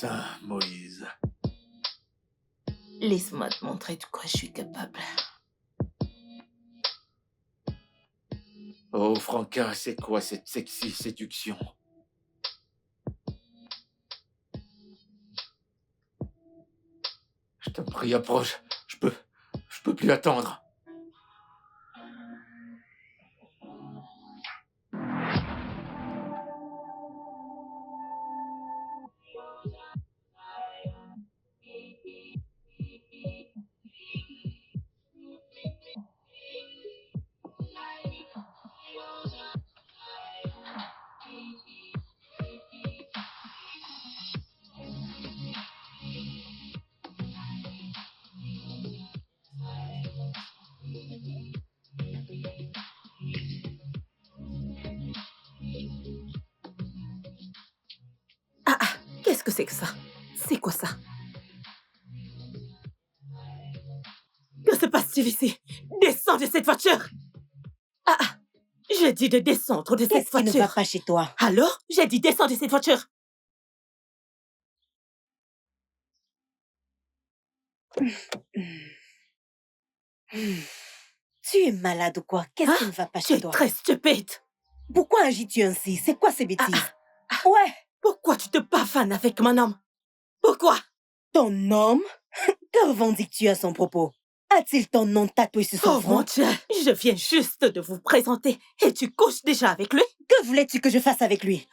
Saint Moïse. Laisse-moi te montrer de quoi je suis capable. Oh, Franca, c'est quoi cette sexy séduction? Je t'en prie, approche. Je peux plus attendre. Qu'est-ce que c'est que ça? C'est quoi ça? Que se passe-t-il ici? Descends de cette voiture! J'ai dit de descendre de cette Qu'est-ce qui voiture. ne va pas chez toi? Alors, j'ai dit descends de cette voiture. Tu es malade ou quoi? Qu'est-ce qui ne va pas Tu chez es toi? très stupide. Pourquoi agis-tu ainsi? C'est quoi ces bêtises? Ouais, Pourquoi tu te bafanes avec mon homme? Pourquoi? ton homme? Que revendiques-tu à son propos? A-t-il ton nom tatoué sur son Oh mon front? Dieu, je viens juste de vous présenter et tu couches déjà avec lui? Que voulais-tu que je fasse avec lui?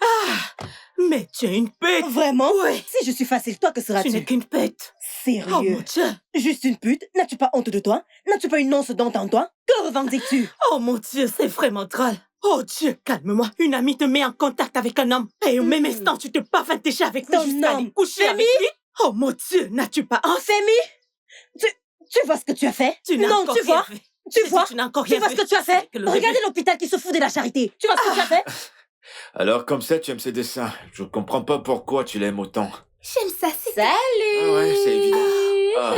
Mais tu es une pute. Vraiment? Oui. Si je suis facile, toi, que Tu n'es seras-tu? qu'une pute. Oh Sérieux? mon Dieu. Juste une pute? N'as-tu pas honte de toi? N'as-tu pas une once d'honte en toi? Que revendiques-tu? Oh mon Dieu, c'est vraiment drôle. Oh Dieu, calme-moi. Une amie te met en contact avec un homme. Et au même instant, tu te bavanes déjà avec lui Ton jusqu'à homme. aller coucher Femi? avec lui. Oh mon Dieu, n'as-tu pas honte? Femi? Tu vois ce que tu as fait? Tu n'as Non, encore tu rien vois? vu. Tu J'ai dit, vois? tu n'as encore Tu rien vois vu. ce que tu as fait? C'est que le Regardez début. l'hôpital qui se fout de la charité. Tu vois ce que tu as fait? Alors, comme ça, tu aimes ces dessins. Je comprends pas pourquoi tu l'aimes autant. J'aime ça, c'est... Salut! Ah ouais, c'est évident. Ah.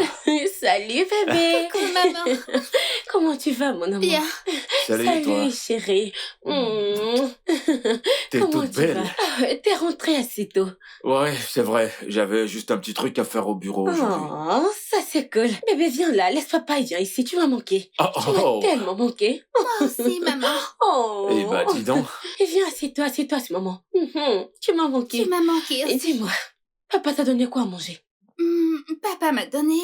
Salut bébé! Coucou, maman. Comment tu vas mon amour? Bien. Salut, toi. Chérie. T'es Comment toute tu belle. vas? T'es rentrée assez tôt. Ouais, c'est vrai. J'avais juste un petit truc à faire au bureau aujourd'hui. Oh, ça c'est cool. Bébé, viens là, laisse papa, viens ici, tu m'as manqué. Oh, Tu m'as oh. tellement manqué. Moi aussi, maman. Oh. Eh ben, dis donc. Et viens, assieds-toi, ce maman. Tu m'as manqué. Tu m'as manqué Et aussi. dis-moi, papa t'a donné quoi à manger? Papa m'a donné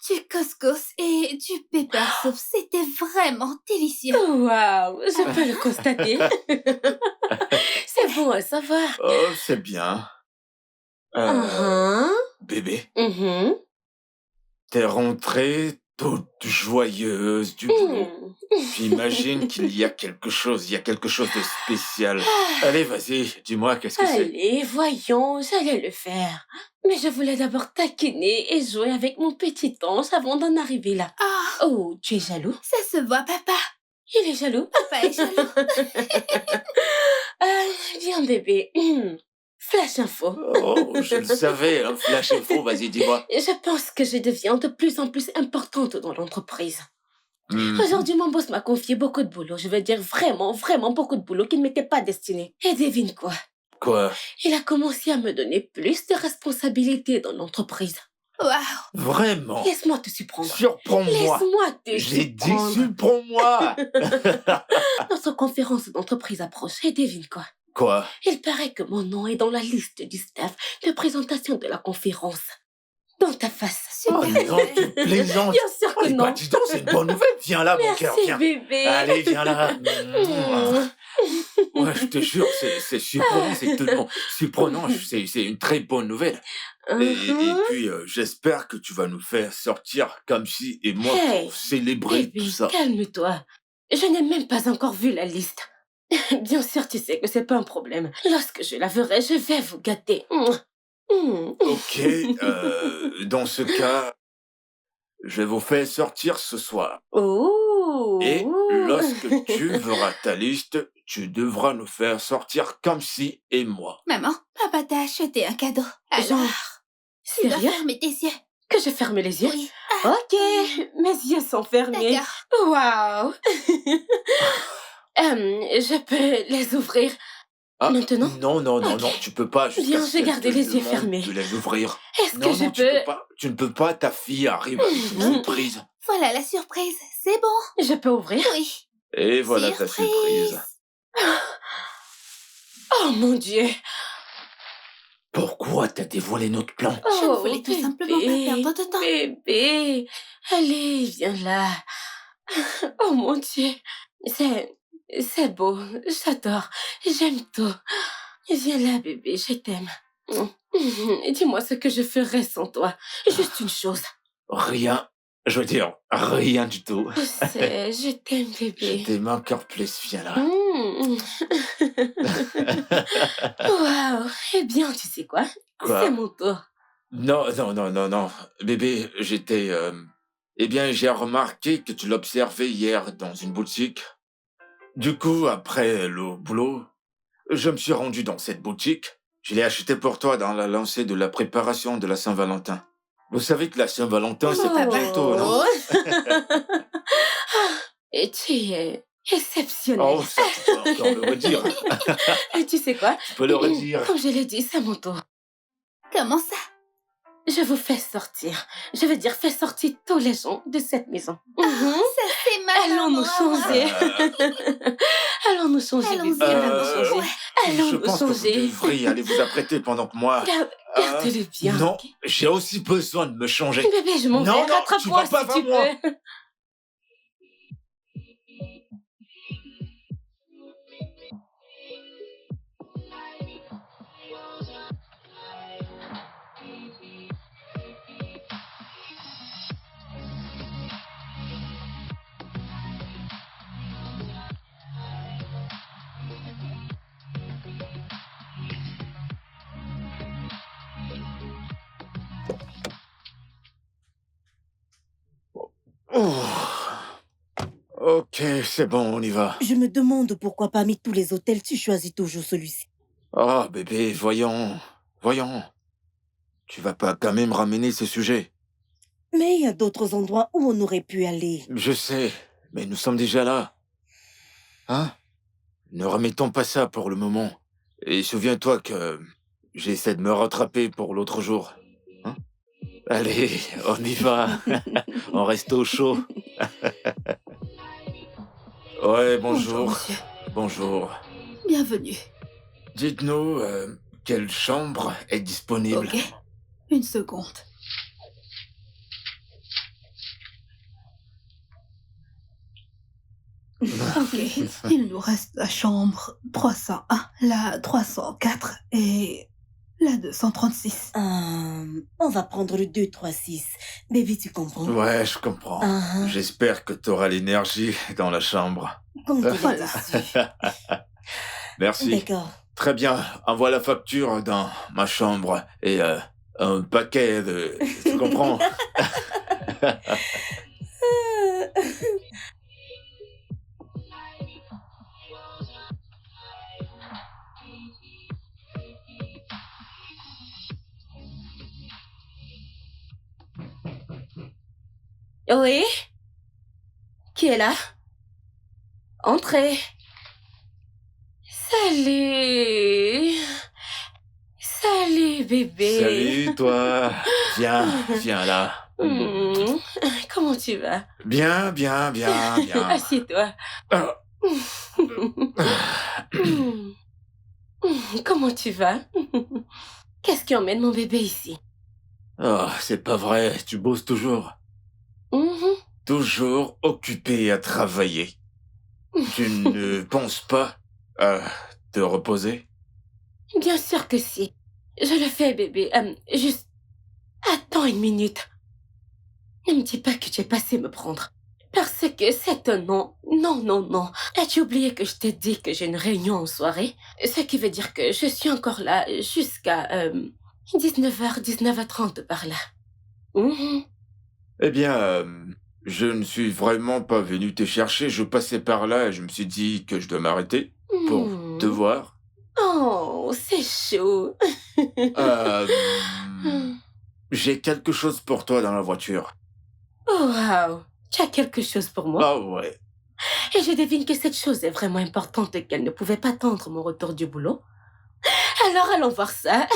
du couscous et du pepper soup. C'était vraiment délicieux. Waouh, je peux le constater. C'est bon à savoir. Oh, c'est bien. Bébé, t'es rentrée toute joyeuse du boulot. J'imagine qu'il y a quelque chose de spécial. Allez, vas-y, dis-moi, qu'est-ce que c'est? Allez, voyons, j'allais le faire. Mais je voulais d'abord taquiner et jouer avec mon petit ange avant d'en arriver là. Ah, Oh, tu es jaloux? ça se voit, papa. Il est jaloux? Papa est jaloux. Viens bébé. Flash info. Oh, je le savais, hein. Flash info, vas-y, dis-moi. Je pense que je deviens de plus en plus importante dans l'entreprise. Hmm. Aujourd'hui, mon boss m'a confié beaucoup de boulot. Je veux dire vraiment, vraiment beaucoup de boulot qui ne m'était pas destiné. Et devine quoi? Quoi? Il a commencé à me donner plus de responsabilités dans l'entreprise. Waouh. Vraiment? Laisse-moi te surprendre. Surprends-moi. Laisse-moi te J'ai dit surprendre. surprends-moi. Notre conférence d'entreprise approche et devine quoi? Quoi? Il paraît que mon nom est dans la liste du staff de présentation de la conférence. Dans ta face. Oh non, tu plaisantes. Bien sûr que Eh non. ben, dis donc, c'est une bonne nouvelle. Viens là, mon cœur, Merci viens. bébé. Allez, viens là. Ouais, je te jure, c'est surprenant, c'est tellement surprenant. C'est une très bonne nouvelle. Et puis, j'espère que tu vas nous faire sortir comme si et moi Hey, pour célébrer Bébé, tout ça. calme-toi. Je n'ai même pas encore vu la liste. Bien sûr, tu sais que c'est pas un problème. Lorsque je la verrai, je vais vous gâter. Ok, dans ce cas, je vais vous faire sortir ce soir. Oh. Et lorsque tu verras ta liste, tu devras nous faire sortir comme si et moi. Maman, papa t'a acheté un cadeau. Alors, Genre, tu dois sérieux? fermer tes yeux. Que je ferme les yeux? Oui. Ok, mes yeux sont fermés. D'accord. Waouh. Je peux les ouvrir. Ah, Maintenant? non, non, non, non, tu peux pas. Jusqu'à Bien, ce j'ai qu'elle gardé te les yeux demande fermés. de les ouvrir. Est-ce que Non, je non, tu peux... peux pas. Tu ne peux pas. Ta fille arrive avec une surprise. Voilà la surprise. C'est bon. Je peux ouvrir? Oui. Et voilà ta surprise. Oh mon Dieu! Pourquoi t'as dévoilé notre plan? Je ne voulais tout simplement pas perdre de temps. Bébé, allez, viens là. Oh mon Dieu, c'est beau, j'adore, j'aime tout. Viens là, bébé, je t'aime. Dis-moi ce que je ferais sans toi. Juste une chose. Rien. Je veux dire, rien du tout. Je sais, je t'aime, Je bébé. t'aime encore plus, viens là. Waouh. Eh bien, tu sais quoi? Quoi? C'est mon tour. Non, non, non, non, non. Bébé, j'étais... Eh bien, j'ai remarqué que tu l'observais hier dans une boutique. Du coup, après le boulot, je me suis rendu dans cette boutique. Je l'ai acheté pour toi dans la lancée de la préparation de la Saint-Valentin. Vous savez que la Saint-Valentin, c'est pour bientôt, non? Et tu es exceptionnel. Oh, ça, tu peux encore le redire. Et tu sais quoi? Tu peux le redire. Comme je l'ai dit, c'est mon tour. Comment ça? Je vous fais sortir. Je veux dire, fais sortir tous les gens de cette maison. Ça c'est malin. Allons nous changer. Allons nous changer, Allons-y, bébé. Allons nous changer. Je Allons nous pense que vous changer. devriez aller vous apprêter pendant que moi... Garde-le bien. Non, ok? j'ai aussi besoin de me changer. Bébé, je m'en vais. Non, non, Rattrape-moi tu vas pas si tu avant moi. peux. Ok, c'est bon, on y va. Je me demande pourquoi parmi tous les hôtels, tu choisis toujours celui-ci. Oh, bébé, voyons. Voyons. Tu vas pas quand même ramener ce sujet. Mais il y a d'autres endroits où on aurait pu aller. Je sais, mais nous sommes déjà là. Hein? Ne remettons pas ça pour le moment. Et souviens-toi que j'essaie de me rattraper pour l'autre jour. Hein? Allez, on y va. On reste au chaud. Ouais, bonjour. Monsieur. Bonjour. Bienvenue. Dites-nous, quelle chambre est disponible? Ok. Une seconde. Ok. Il nous reste la chambre 301, la 304 et la 236. On va prendre le 236. Baby, tu comprends? Ouais, je comprends. J'espère que t'auras l'énergie dans la chambre. Compte Voilà. dessus. Merci. D'accord. Très bien. Envoie la facture dans ma chambre et un paquet de... Tu comprends? Oui? Qui est là? Entrez. Salut. Salut, bébé. Salut, toi. Viens là. Comment tu vas? Bien. Assieds-toi. Ah, Comment tu vas? Qu'est-ce qui emmène mon bébé ici? oh, c'est pas vrai. Tu bosses toujours. Toujours occupé à travailler. Tu ne penses pas à te reposer? Bien sûr que si. Je le fais, bébé. Juste... Attends une minute. Ne me dis pas que tu es passé me prendre. Parce que c'est un non. Non. As-tu oublié que je t'ai dit que j'ai une réunion en soirée? Ce qui veut dire que je suis encore là jusqu'à 19h, 19h30 par là. Eh bien, je ne suis vraiment pas venu te chercher. Je passais par là et je me suis dit que je dois m'arrêter pour te voir. Oh, c'est chaud. J'ai quelque chose pour toi dans la voiture. Oh, wow. Tu as quelque chose pour moi? Ah ouais. Et je devine que cette chose est vraiment importante et qu'elle ne pouvait pas attendre mon retour du boulot. Alors allons voir ça.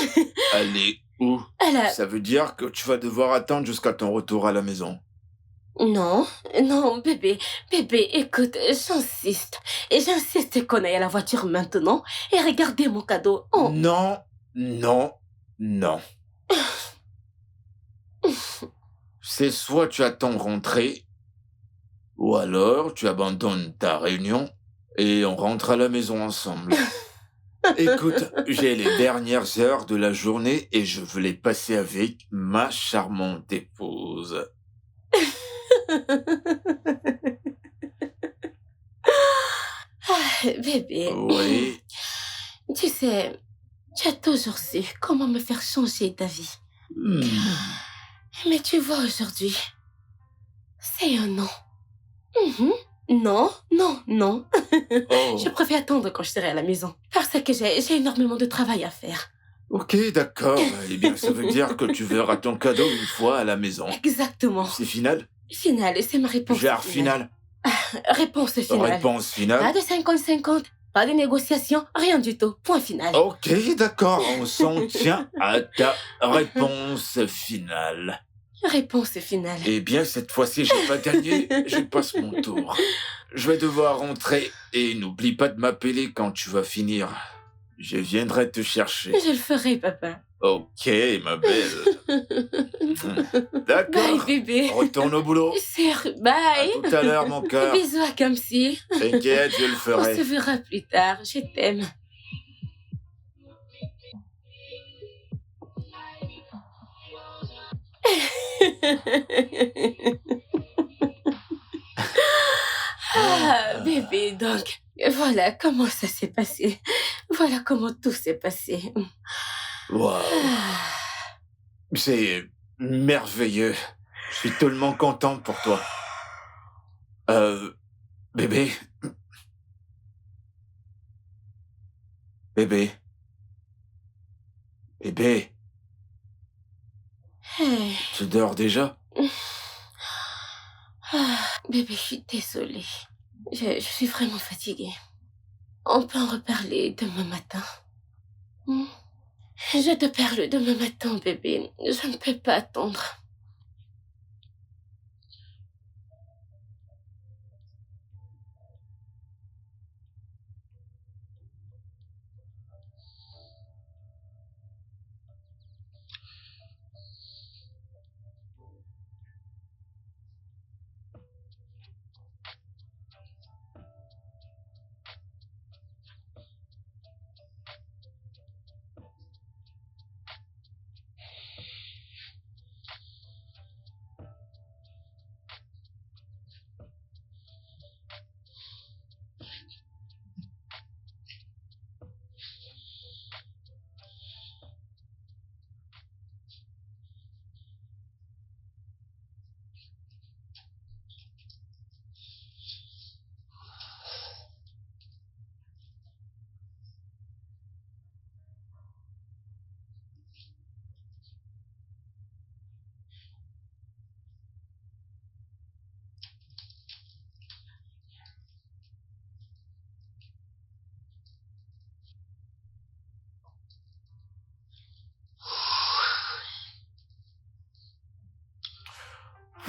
Allez, où? Elle Ça veut dire que tu vas devoir attendre jusqu'à ton retour à la maison. Non, non, bébé, écoute, j'insiste. Et j'insiste qu'on aille à la voiture maintenant et regarder mon cadeau. Oh. Non, non, non. C'est soit tu attends rentrer, ou alors tu abandonnes ta réunion et on rentre à la maison ensemble. Écoute, j'ai les dernières heures de la journée et je veux les passer avec ma charmante épouse. Bébé, Oui, tu sais, tu as toujours su comment me faire changer d'avis. Mais tu vois aujourd'hui, c'est un non. Non, non, non. Oh, Je préfère attendre quand je serai à la maison. Parce que j'ai énormément de travail à faire. ok, d'accord. Eh bien, ça veut dire que tu verras ton cadeau une fois à la maison. Exactement. C'est final? Final, c'est ma réponse. Genre final. Réponse finale. Réponse Pas finale. de 50-50, pas de négociation, rien du tout. Point final. Ok, d'accord, on s'en tient à ta réponse finale. Réponse finale. Eh bien, cette fois-ci, j'ai pas gagné, je passe mon tour. Je vais devoir rentrer et n'oublie pas de m'appeler quand tu vas finir. Je viendrai te chercher. Je le ferai, papa. Ok, ma belle. Bye, D'accord. bébé. Retourne au boulot. Sûr, À bye. tout à l'heure, mon cœur. Bisous à Kamsi. T'inquiète, je le On ferai. se verra plus tard. Je t'aime. Ah, bébé, donc, voilà comment ça s'est passé. Voilà comment tout s'est passé. Waouh, Ah. c'est merveilleux. Je suis tellement content pour toi. Bébé. Bébé. Bébé, Hey. tu dors déjà? Ah, bébé, je suis désolée. Je suis vraiment fatiguée. On peut en reparler demain matin. Hmm? Je te parle demain matin, bébé. Je ne peux pas attendre.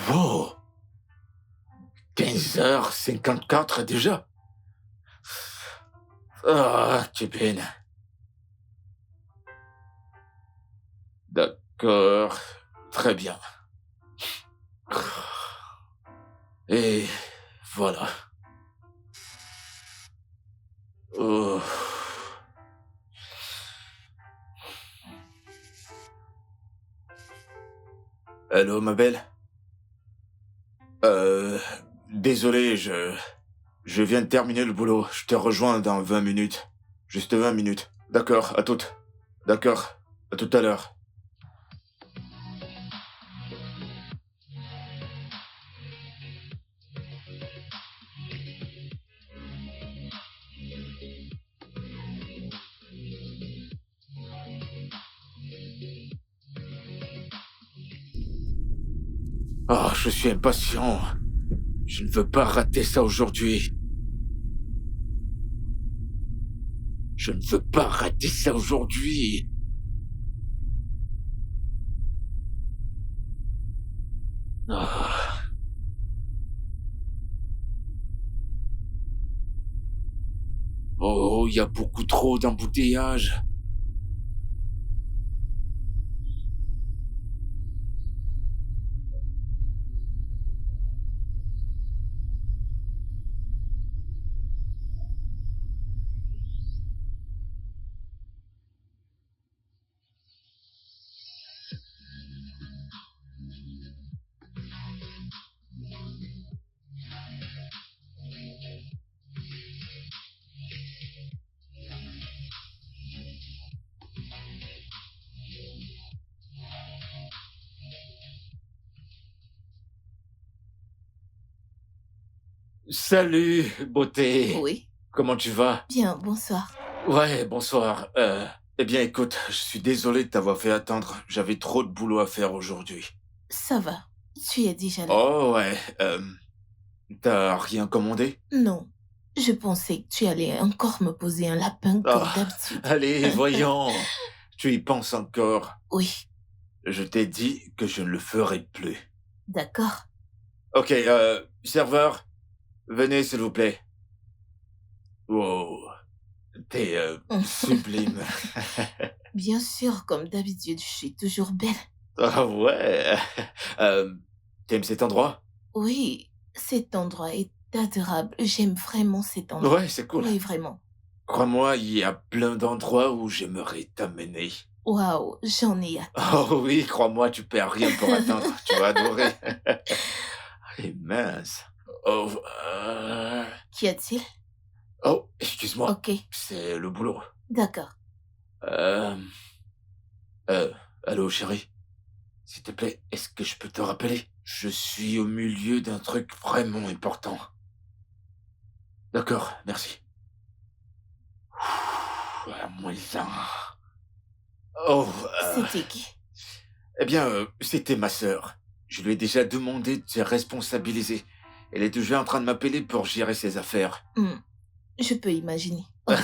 Wow, 15h54 déjà. Ah, Kevin. D'accord, très bien. Et voilà. Oh. Allô, ma belle? Désolé, je viens de terminer le boulot. Je te rejoins dans 20 minutes. Juste 20 minutes. D'accord, à toutes. D'accord, à tout à l'heure. Ah, je suis impatient. Je ne veux pas rater ça aujourd'hui. Je ne veux pas rater ça aujourd'hui. Ah. Oh, il y a beaucoup trop d'embouteillages. Salut, beauté. Oui. Comment tu vas? Bien, bonsoir. Ouais, bonsoir. Eh bien, écoute, je suis désolé de t'avoir fait attendre. J'avais trop de boulot à faire aujourd'hui. Ça va. Tu es déjà là. Oh, ouais. T'as rien commandé? Non. Je pensais que tu allais encore me poser un lapin comme Ah, d'habitude. allez, voyons. Tu y penses encore. Oui, Je t'ai dit que je ne le ferai plus. d'accord. Ok, serveur, venez s'il vous plaît. Wow, t'es sublime. Bien sûr, comme d'habitude, je suis toujours belle. Ah ouais. T'aimes cet endroit? Oui, cet endroit est adorable. J'aime vraiment cet endroit. Ouais, c'est cool. Oui, vraiment. Crois-moi, il y a plein d'endroits où j'aimerais t'amener. Waouh, j'en ai hâte. Oh oui, crois-moi, tu perds rien pour attendre. Tu vas adorer. Et mince. Oh, Qu'y a-t-il? oh, excuse-moi. Ok, C'est le boulot. d'accord. Euh... Allô, chérie? S'il te plaît, est-ce que je peux te rappeler? Je suis au milieu d'un truc vraiment important. D'accord, merci. Moins un. Oh, C'était qui? eh bien, c'était ma sœur. Je lui ai déjà demandé de se responsabiliser. Elle est déjà en train de m'appeler pour gérer ses affaires. Je peux imaginer. Ok,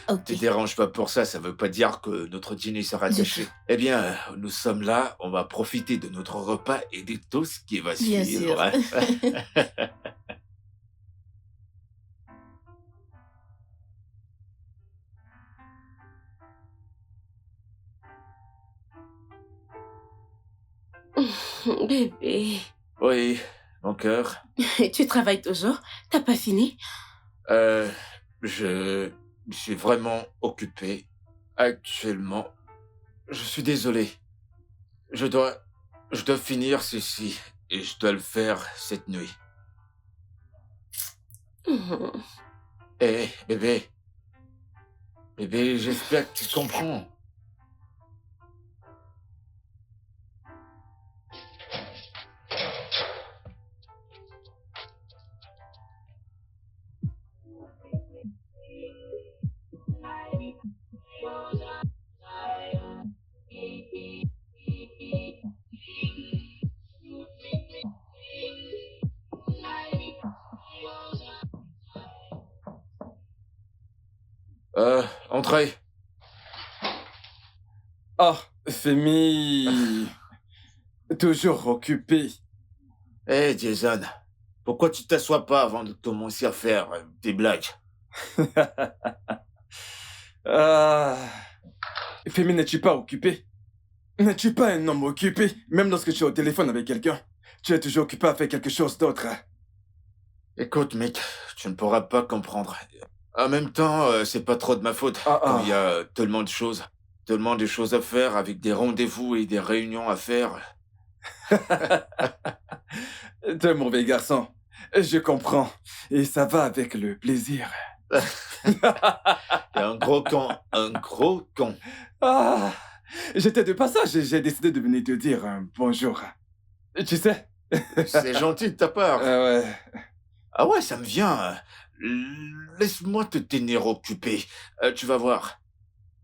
ok. Te dérange pas pour ça, ça veut pas dire que notre dîner sera Du gâché. tout. Eh bien, nous sommes là, on va profiter de notre repas et de tout ce qui va Bien suivre. sûr. Bébé. Oui, mon cœur. Tu travailles toujours? T'as pas fini? Euh, je suis vraiment occupé actuellement. Je suis désolé. Je dois, je dois finir ceci et je dois le faire cette nuit. Mhm. Eh, bébé, bébé, j'espère que tu comprends. Entrez. Ah, Femi. Toujours occupé. Eh, Jason, pourquoi tu t'assois pas avant de commencer à faire des blagues? Ah. Femi, n'es-tu pas occupé? N'es-tu pas un homme occupé? Même lorsque tu es au téléphone avec quelqu'un, tu es toujours occupé à faire quelque chose d'autre. Écoute, mec, tu ne pourras pas comprendre. En même temps, c'est pas trop de ma faute. Ah, Comme ah. il y a tellement de choses à faire, avec des rendez-vous et des réunions à faire. T'es un mauvais garçon. Je comprends. Et ça va avec le plaisir. T'es un gros con, un gros con. Ah. J'étais de passage et j'ai décidé de venir te dire un bonjour. Tu sais? C'est gentil de ta part. Ouais. Ah ouais, ça me vient. Laisse-moi te tenir occupé. Tu vas voir.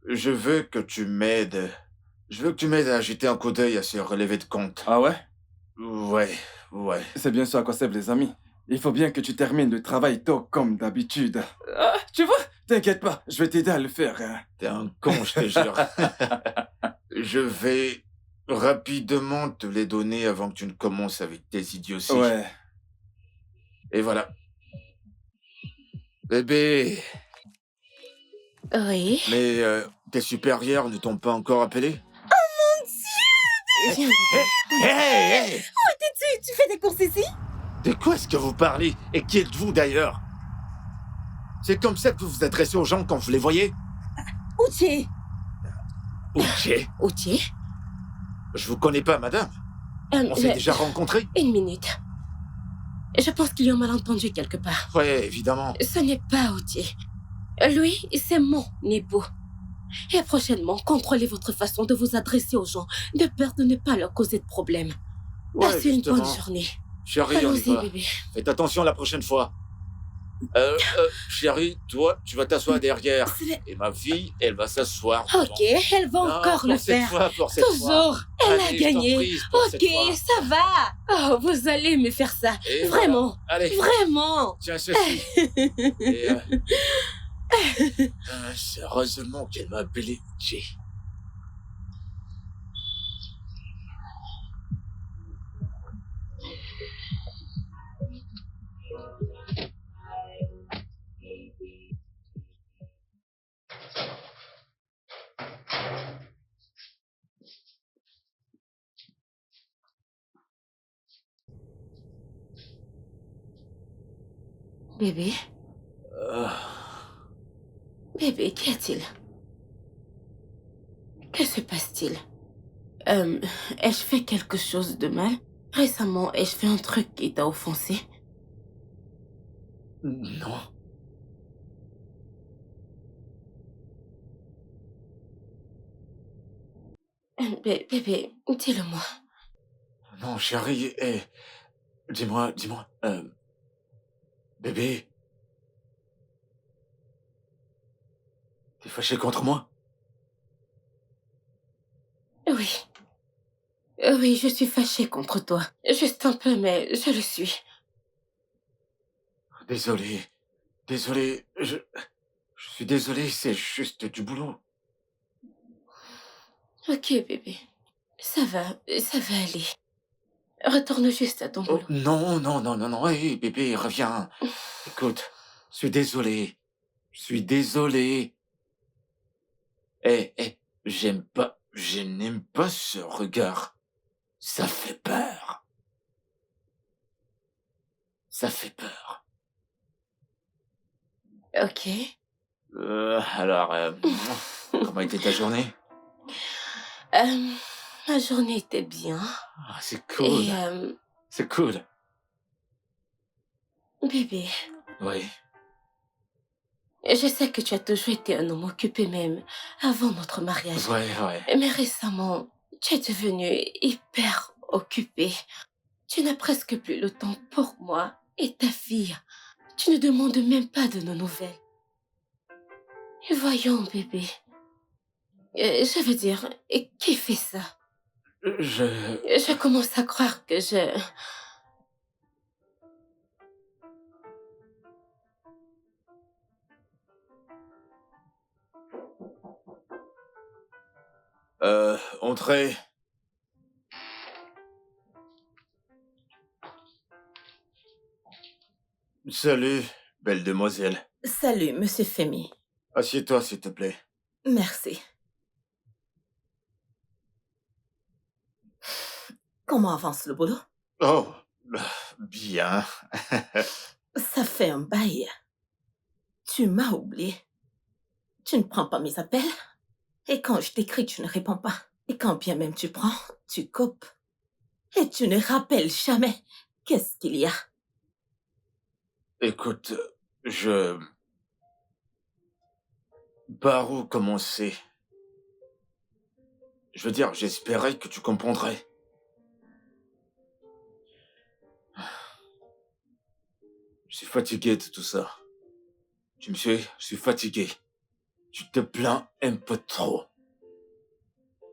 Je veux que tu m'aides. Je veux que tu m'aides à jeter un coup d'œil à ce relevé de compte. Ah ouais? Ouais. C'est bien sûr à quoi servent les amis. Il faut bien que tu termines le travail tôt comme d'habitude. Ah, tu vois? T'inquiète pas, je vais t'aider à le faire. Hein. T'es un con, je te jure. Je vais rapidement te les donner avant que tu ne commences avec tes idioties. Ouais. Et voilà. Bébé, Oui. mais tes supérieurs ne t'ont pas encore appelé? Viens, bébé. Hey! Tu fais des courses ici? De quoi est-ce que vous parlez? Et qui êtes-vous d'ailleurs? C'est comme ça que vous vous adressez aux gens quand vous les voyez? Uche, Ok. Outier? Je vous connais pas, madame. On s'est déjà rencontrés? Une minute. Je pense qu'il y a un malentendu quelque part. Ouais, évidemment. Ce n'est pas Outier. Lui, c'est mon époux. Et prochainement, contrôlez votre façon de vous adresser aux gens, de peur de ne pas leur causer de problème. Ouais, Passez une bonne justement. journée. Chérie, on y Allons-y, va. bébé. Faites attention la prochaine fois. Chérie, toi, tu vas t'asseoir derrière. Et ma fille, elle va s'asseoir. Ok, elle va encore le faire. Pour cette fois. Toujours. Elle a Allez, je t'en gagné. prie, pour cette Ok, fois. ça va. Oh, vous allez me faire ça. Et Vraiment. voilà. Allez, Vraiment. tiens ceci. Et, c'est heureusement qu'elle m'a appelé Jay. Bébé, bébé, qu'y a-t-il? Que se passe-t-il? Ai-je fait quelque chose de mal? Récemment, ai-je fait un truc qui t'a offensé? Non. Bébé, dis-le-moi. Non, chérie, dis-moi, bébé, t'es fâché contre moi? Oui. Oui, je suis fâchée contre toi. Juste un peu, mais je le suis. Désolé, je suis désolé, c'est juste du boulot. Ok, bébé. Ça va aller. Retourne juste à ton Oh, boulot. non, hé, bébé, reviens. Écoute, je suis désolé. Je n'aime pas ce regard. Ça fait peur. Ok. Alors, comment était ta journée? Ma journée était bien. Ah, c'est cool. Et, C'est cool. bébé, Oui. je sais que tu as toujours été un homme occupé même avant notre mariage. Ouais. Mais récemment, tu es devenu hyper occupé. Tu n'as presque plus le temps pour moi et ta fille. Tu ne demandes même pas de nos nouvelles. Et voyons, bébé. Je veux dire, qui fait ça? Je commence à croire que Entrez. Salut, belle demoiselle. Salut, Monsieur Femi. Assieds-toi, s'il te plaît. Merci. Comment avance le boulot? Oh, bien. Ça fait un bail. Tu m'as oublié. Tu ne prends pas mes appels. Et quand je t'écris, tu ne réponds pas. Et quand bien même tu prends, tu coupes. Et tu ne rappelles jamais. Qu'est-ce qu'il y a? Écoute, par où commencer? Je veux dire, j'espérais que tu comprendrais. Je suis fatigué de tout ça. Tu me suis, je suis fatigué. Tu te plains un peu trop.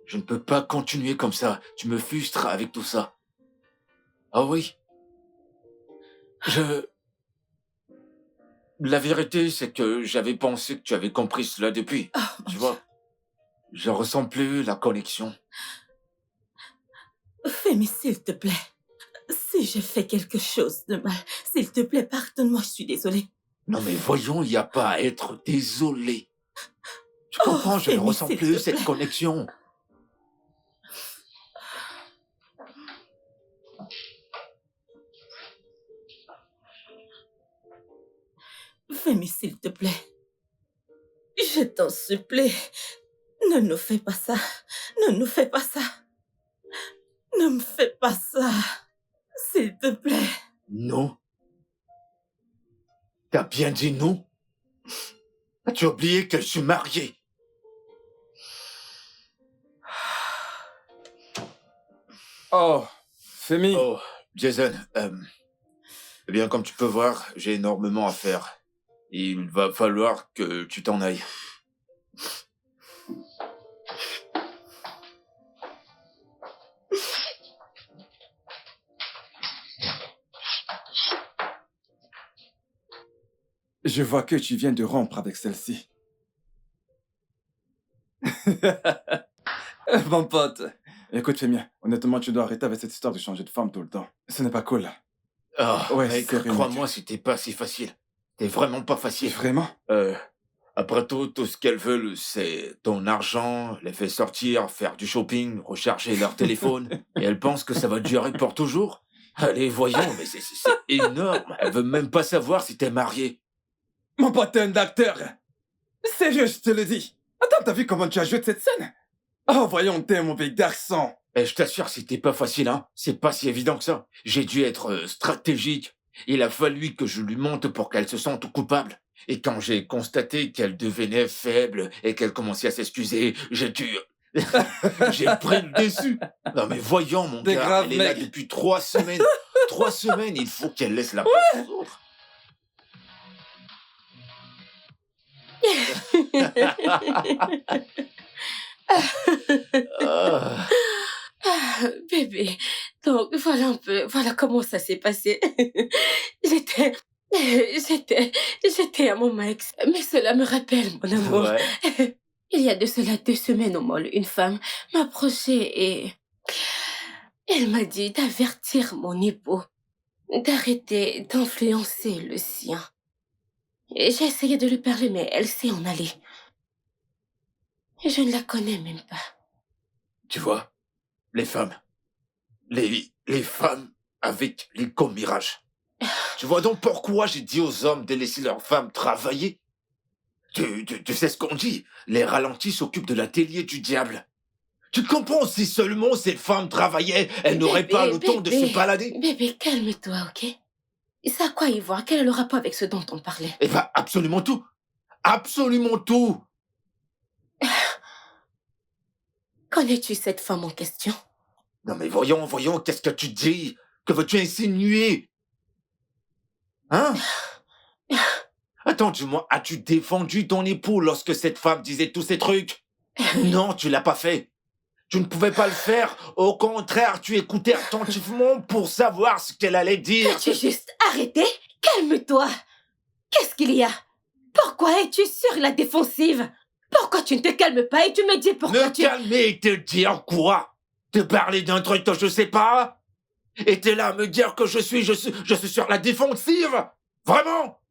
Je ne peux pas continuer comme ça. Tu me frustres avec tout ça. Ah oui? La vérité, c'est que j'avais pensé que tu avais compris cela depuis. Oh, mon Tu Dieu. vois, je ressens plus la connexion. Femi, s'il te plaît. Si j'ai fait quelque chose de mal, s'il te plaît, pardonne-moi, je suis désolée. Non mais voyons, il n'y a pas à être désolé. Tu Oh, comprends, je ne Femi, ressens s'il plus te cette plaît. connexion. Femi, s'il te plaît. Je t'en supplie. Ne nous fais pas ça. Ne nous fais pas ça. Ne me fais pas ça. S'il te plaît. Non. T'as bien dit non? As-tu oublié que je suis marié? Oh, Femi. Oh, Jason, eh bien, comme tu peux voir, j'ai énormément à faire. Il va falloir que tu t'en ailles. Je vois que tu viens de rompre avec celle-ci. Mon pote. Écoute, Femi, honnêtement, tu dois arrêter avec cette histoire de changer de femme tout le temps. Ce n'est pas cool. Ah, Ouais, mec, c'est crois-moi, c'était pas si facile. C'était vraiment pas facile. Vraiment? Après tout ce qu'elles veulent, c'est ton argent, les faire sortir, faire du shopping, recharger leur téléphone, et elles pensent que ça va durer pour toujours. Allez, voyons, mais c'est énorme. Elles veulent même pas savoir si t'es marié. Mon pote, t'es un acteur. Sérieux, je te le dis. Attends, t'as vu comment tu as joué de cette scène? Oh, voyons, t'es un mauvais garçon. Et je t'assure, c'était pas facile, hein. C'est pas si évident que ça. J'ai dû être stratégique. Il a fallu que je lui monte pour qu'elle se sente coupable. Et quand j'ai constaté qu'elle devenait faible et qu'elle commençait à s'excuser, j'ai dû... j'ai pris le dessus. Non mais voyons, mon T'es gars, grave, elle est là mec. depuis 3 semaines. 3 semaines, il faut qu'elle laisse la place aux autres. Ah. Bébé, donc voilà un peu, voilà comment ça s'est passé. J'étais, j'étais à mon ex, mais cela me rappelle, mon amour. Ouais. Il y a de cela 2 semaines au moins, une femme m'a approchée et elle m'a dit d'avertir mon époux, d'arrêter d'influencer le sien. Et j'ai essayé de lui parler, mais elle s'est en allée. Et je ne la connais même pas. Tu vois, les femmes. Les femmes avec les commérages. Tu vois donc pourquoi j'ai dit aux hommes de laisser leurs femmes travailler? Tu sais ce qu'on dit? Les ralentis s'occupent de l'atelier du diable. Tu comprends? Si seulement ces femmes travaillaient, elles n'auraient Bébé, pas le temps de bébé. se balader. Bébé, calme-toi, ok? C'est à quoi y voir? Quel est le rapport avec ce dont on parlait? Eh ben, absolument tout. Absolument tout. Connais-tu cette femme en question? Non mais voyons, qu'est-ce que tu dis? Que veux-tu insinuer? Hein? Attends, dis-moi, as-tu défendu ton époux lorsque cette femme disait tous ces trucs? Non, tu l'as pas fait. Tu ne pouvais pas le faire. Au contraire, tu écoutais attentivement pour savoir ce qu'elle allait dire. Peux-tu juste arrêter? Calme-toi! Qu'est-ce qu'il y a? Pourquoi es-tu sur la défensive? Pourquoi tu ne te calmes pas et tu me dis pourquoi Me calmer et te dire quoi? Te parler d'un truc que je sais pas? Et t'es là à me dire que je suis sur la défensive? Vraiment?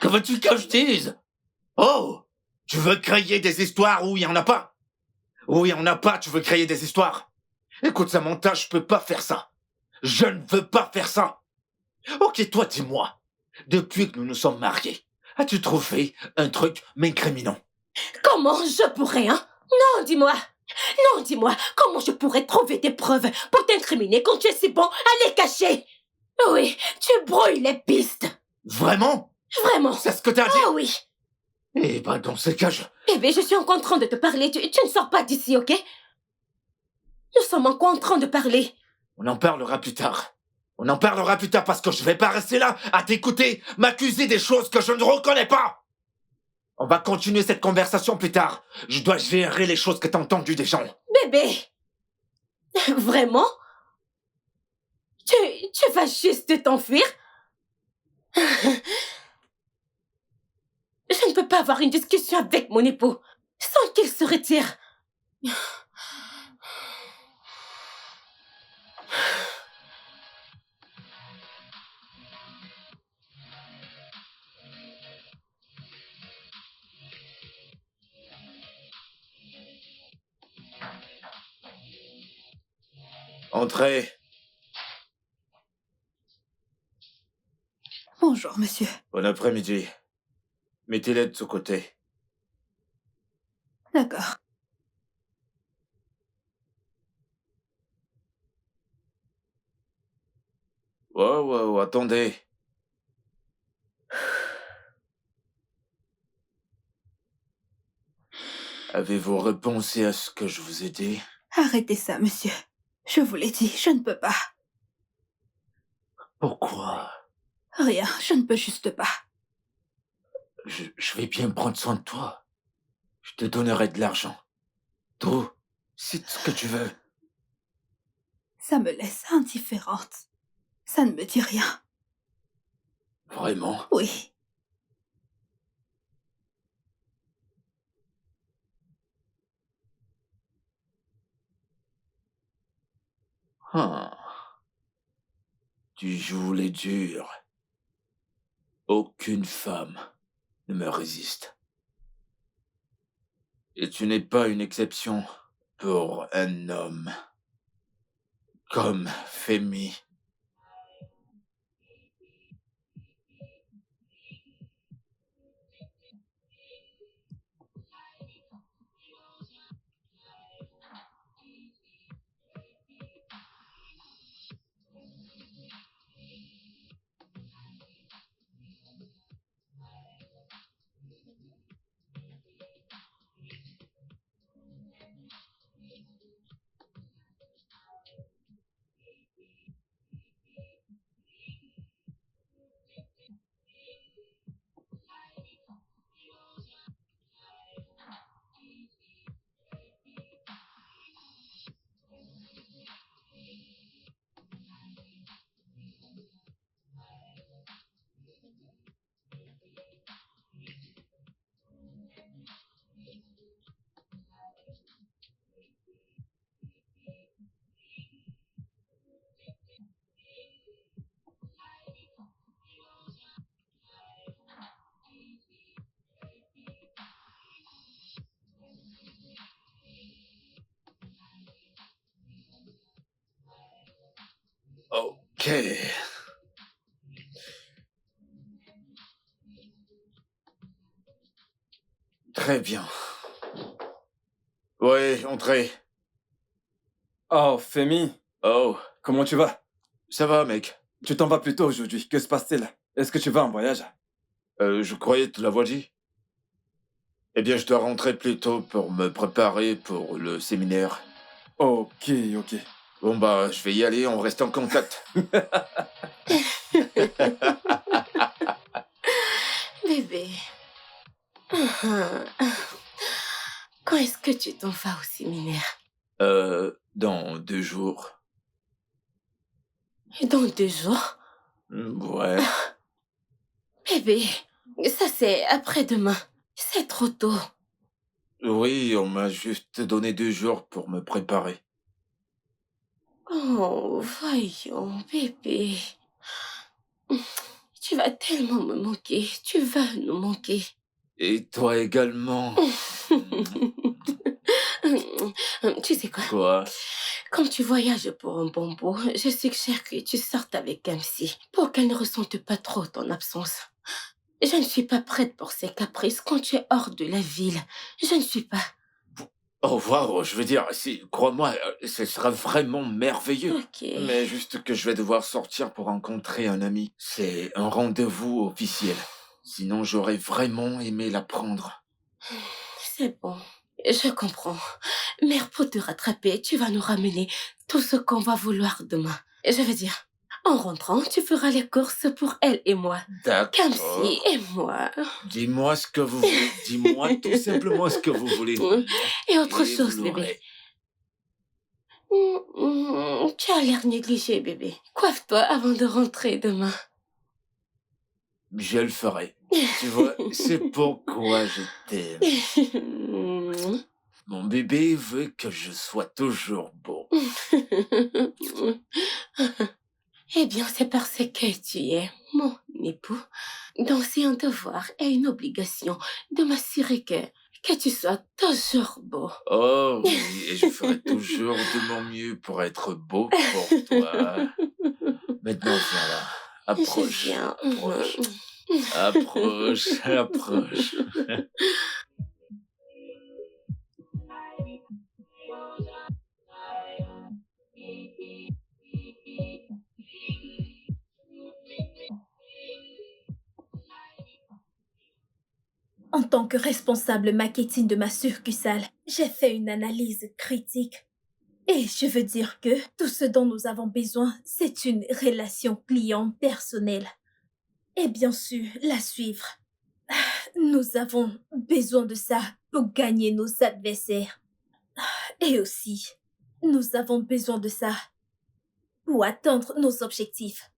Que veux-tu que je dise? Oh! Tu veux créer des histoires où il y en a pas? Où il y en a pas, tu veux créer des histoires? Écoute, Samantha, je peux pas faire ça. Je ne veux pas faire ça. Ok, toi, dis-moi. Depuis que nous nous sommes mariés, as-tu trouvé un truc m'incriminant? Comment je pourrais, hein? Non, dis-moi! Non, dis-moi, comment je pourrais trouver des preuves pour t'incriminer quand tu es si bon à les cacher? Oui, tu brouilles les pistes. Vraiment? Vraiment. C'est ce que t'as dit? Oh oui. Eh ben, dans ce cas, Bébé, je suis encore en train de te parler. Tu ne sors pas d'ici, ok? Nous sommes encore en train de parler. On en parlera plus tard. On en parlera plus tard parce que je vais pas rester là à t'écouter m'accuser des choses que je ne reconnais pas. On va continuer cette conversation plus tard. Je dois gérer les choses que t'as entendues des gens. Bébé. Vraiment? Tu vas juste t'enfuir? Je ne peux pas avoir une discussion avec mon époux sans qu'il se retire. Entrez. Bonjour, monsieur. Bon après-midi. Mettez-les de ce côté. D'accord. Wow, attendez. Avez-vous repensé à ce que je vous ai dit? Arrêtez ça, monsieur. Je vous l'ai dit, je ne peux pas. Pourquoi? Rien, je ne peux juste pas. Je vais bien prendre soin de toi. Je te donnerai de l'argent. Tout. C'est ce que tu veux. Ça me laisse indifférente. Ça ne me dit rien. Vraiment? Oui. Ah. Tu joues les durs. Aucune femme ne me résiste. Et tu n'es pas une exception pour un homme comme Femi. Ok. Très bien. Ouais, entrez. Oh, Femi, Oh, comment tu vas? ça va, mec. Tu t'en vas plus tôt aujourd'hui. Que se passe-t-il? Est-ce que tu vas en voyage? Je croyais te l'avoir dit. Eh bien, je dois rentrer plus tôt pour me préparer pour le séminaire. Ok. Bon, bah, je vais y aller, on reste en contact. Bébé. Quand est-ce que tu t'en vas au séminaire? Dans 2 jours. Dans 2 jours? Ouais. Bébé, ça c'est après-demain. C'est trop tôt. Oui, on m'a juste donné 2 jours pour me préparer. Oh, voyons, bébé. Tu vas tellement me manquer. Tu vas nous manquer. Et toi également. Tu sais quoi? Quoi? Quand tu voyages pour un bon bout, je suggère que tu sortes avec un psy pour qu'elle ne ressente pas trop ton absence. Je ne suis pas prête pour ces caprices quand tu es hors de la ville. Je ne suis pas. Oh, waouh, je veux dire, si, crois-moi, ce sera vraiment merveilleux. Ok. Mais juste que je vais devoir sortir pour rencontrer un ami. C'est un rendez-vous officiel. Sinon, j'aurais vraiment aimé l'apprendre. C'est bon. Je comprends. Mère, pour te rattraper, tu vas nous ramener tout ce qu'on va vouloir demain. Je veux dire, en rentrant, tu feras les courses pour elle et moi. D'accord. Kamsi et moi. Dis-moi ce que vous voulez. Dis-moi tout simplement ce que vous voulez. Et autre Et chose, vous bébé. l'aurez. Tu as l'air négligé, bébé. Coiffe-toi avant de rentrer demain. Je le ferai. Tu vois, c'est pourquoi je t'aime. Mon bébé veut que je sois toujours beau. Eh bien, c'est parce que tu es mon époux. Donc, c'est un devoir et une obligation de m'assurer que tu sois toujours beau. Oh oui, et je ferai toujours de mon mieux pour être beau pour toi. Maintenant, viens là. Je Approche. viens. Approche. Approche. Approche. En tant que responsable marketing de ma succursale, j'ai fait une analyse critique. Et je veux dire que tout ce dont nous avons besoin, c'est une relation client personnelle. Et bien sûr, la suivre. Nous avons besoin de ça pour gagner nos adversaires. Et aussi, nous avons besoin de ça pour atteindre nos objectifs.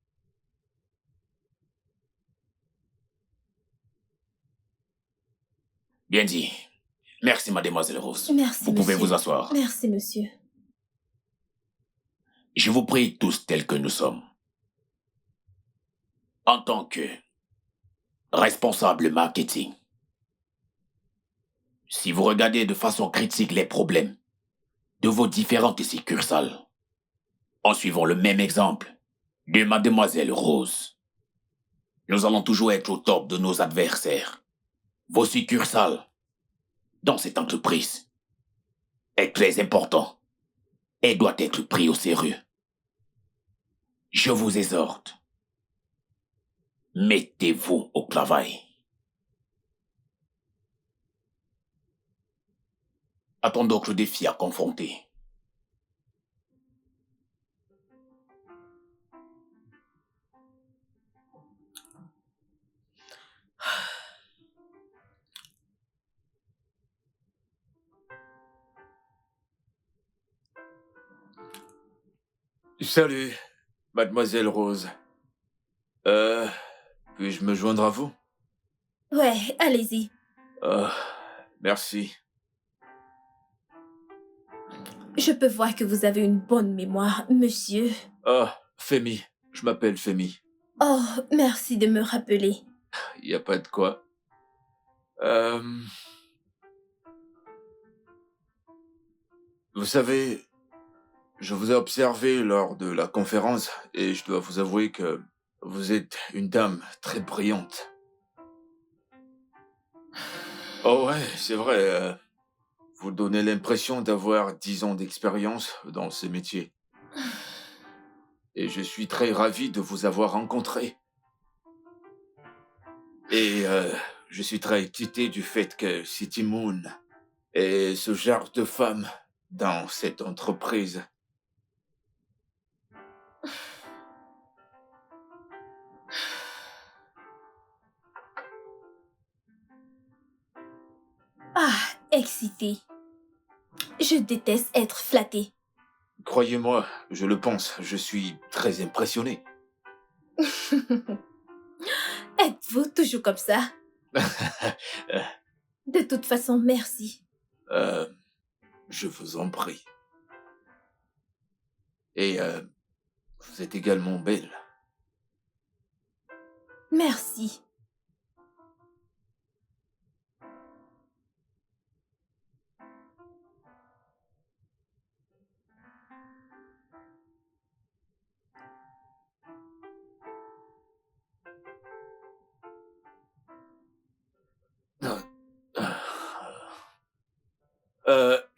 Bien dit. Merci, mademoiselle Rose. Merci, Vous monsieur. pouvez vous asseoir. Merci, monsieur. Je vous prie tous tels que nous sommes. En tant que responsable marketing, si vous regardez de façon critique les problèmes de vos différentes succursales, en suivant le même exemple de mademoiselle Rose, nous allons toujours être au top de nos adversaires. Vos succursales dans cette entreprise est très important et doit être pris au sérieux. Je vous exhorte, mettez-vous au travail. Attends donc le défi à confronter. Salut, mademoiselle Rose. Puis-je me joindre à vous? Ouais, allez-y. Merci. Je peux voir que vous avez une bonne mémoire, monsieur. Femi. Je m'appelle Femi. Oh, merci de me rappeler. Y a pas de quoi. Vous savez, je vous ai observé lors de la conférence et je dois vous avouer que vous êtes une dame très brillante. Oh ouais, c'est vrai. Vous donnez l'impression d'avoir 10 ans d'expérience dans ce métier. Et je suis très ravi de vous avoir rencontré. Et je suis très excité du fait que City Moon ait ce genre de femme dans cette entreprise. Ah, excité. Je déteste être flatté. Croyez-moi, je le pense, je suis très impressionné. Êtes-vous toujours comme ça? De toute façon, merci. Je vous en prie. Et vous êtes également belle. Merci.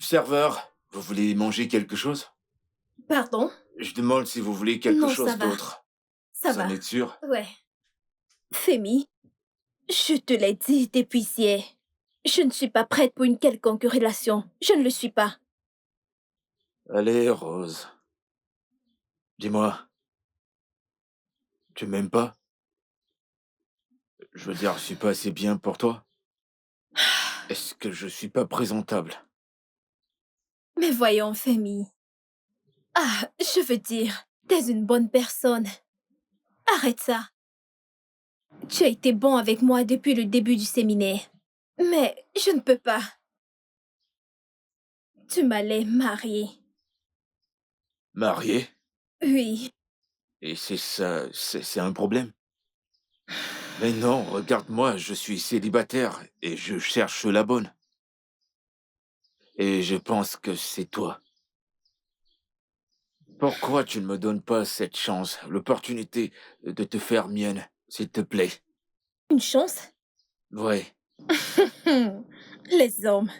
Serveur, vous voulez manger quelque chose? Pardon? Je demande si vous voulez quelque Non, chose ça va. d'autre. Ça Vous en va. êtes sûr? Ouais. Femi, je te l'ai dit depuis hier. Je ne suis pas prête pour une quelconque relation. Je ne le suis pas. Allez, Rose. Dis-moi, tu m'aimes pas? Je veux dire, je suis pas assez bien pour toi? Est-ce que je suis pas présentable? Mais voyons, Femi. Ah, je veux dire, t'es une bonne personne. Arrête ça. Tu as été bon avec moi depuis le début du séminaire. Mais je ne peux pas. Tu m'allais marier. Marié? Oui. Et c'est ça, c'est un problème? Mais non, regarde-moi, je suis célibataire et je cherche la bonne. Et je pense que c'est toi. Pourquoi tu ne me donnes pas cette chance, l'opportunité de te faire mienne, s'il te plaît? Une chance? Ouais. Les hommes.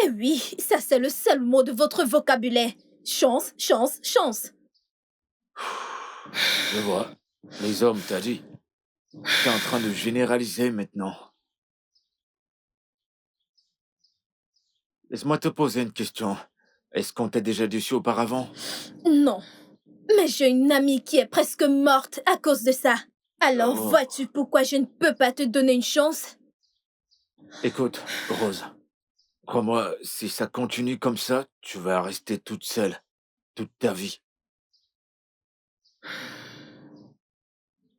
Eh oui, ça c'est le seul mot de votre vocabulaire. Chance, chance, chance. Je vois. Les hommes, t'as dit. T'es en train de généraliser maintenant. Laisse-moi te poser une question. Est-ce qu'on t'a déjà déçu auparavant? Non. Mais j'ai une amie qui est presque morte à cause de ça. Alors Oh. vois-tu pourquoi je ne peux pas te donner une chance? Écoute, Rose. Crois-moi, si ça continue comme ça, tu vas rester toute seule. Toute ta vie.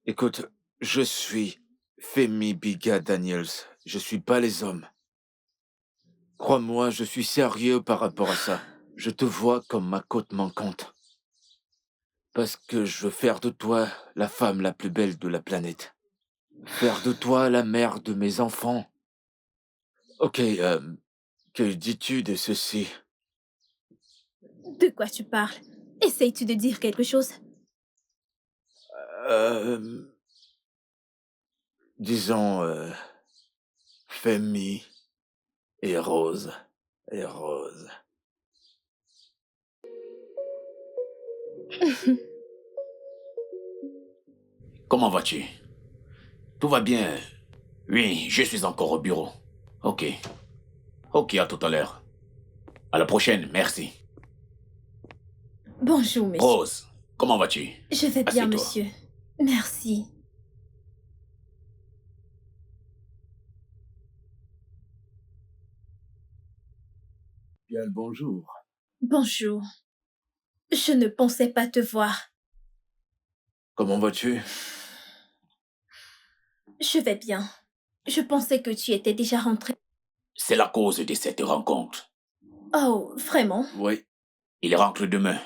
Écoute, je suis Femi Biga Daniels. Je suis pas les hommes. Crois-moi, je suis sérieux par rapport à ça. Je te vois comme ma côte manquante. Parce que je veux faire de toi la femme la plus belle de la planète. Faire de toi la mère de mes enfants. Ok, que dis-tu de ceci? De quoi tu parles? Essayes-tu de dire quelque chose? Disons, Femi et Rose. Et Rose. Comment vas-tu? Tout va bien? Oui, je suis encore au bureau. Ok. Ok, à tout à l'heure. À la prochaine, merci. Bonjour, monsieur. Rose, comment vas-tu? Je vais bien, Assieds-toi. monsieur. Merci. Bien le bonjour. Bonjour. Je ne pensais pas te voir. Comment vas-tu? Je vais bien. Je pensais que tu étais déjà rentré. C'est la cause de cette rencontre. Oh, vraiment? Oui. Il rentre demain.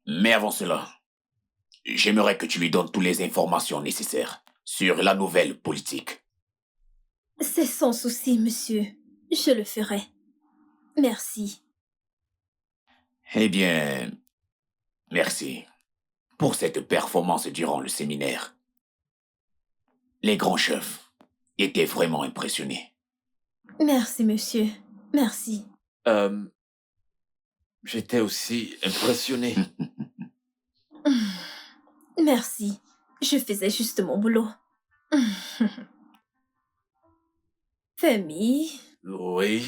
Mais avant cela, j'aimerais que tu lui donnes toutes les informations nécessaires sur la nouvelle politique. C'est sans souci, monsieur. Je le ferai. Merci. Eh bien, merci pour cette performance durant le séminaire. Les grands chefs étaient vraiment impressionnés. Merci, monsieur. Merci. J'étais aussi impressionné. Merci. Je faisais juste mon boulot. Femi, Oui.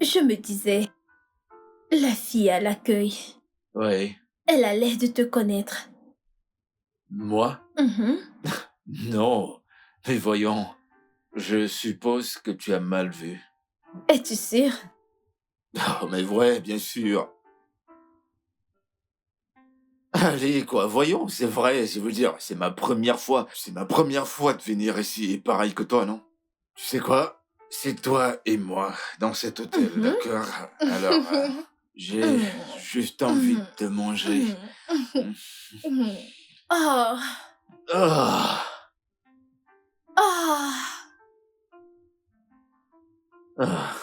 je me disais, la fille à l'accueil, Oui. elle a l'air de te connaître. Moi? Mhm. Non. Mais voyons. Je suppose que tu as mal vu. Es-tu sûr? Oh, mais ouais, bien sûr. Allez, quoi, voyons, c'est vrai, je veux dire, c'est ma première fois. C'est ma première fois de venir ici, et pareil que toi, non? Tu sais quoi? C'est toi et moi, dans cet hôtel, Mhm. d'accord? Alors, j'ai juste envie de manger. Oh, Ah, oh. ah.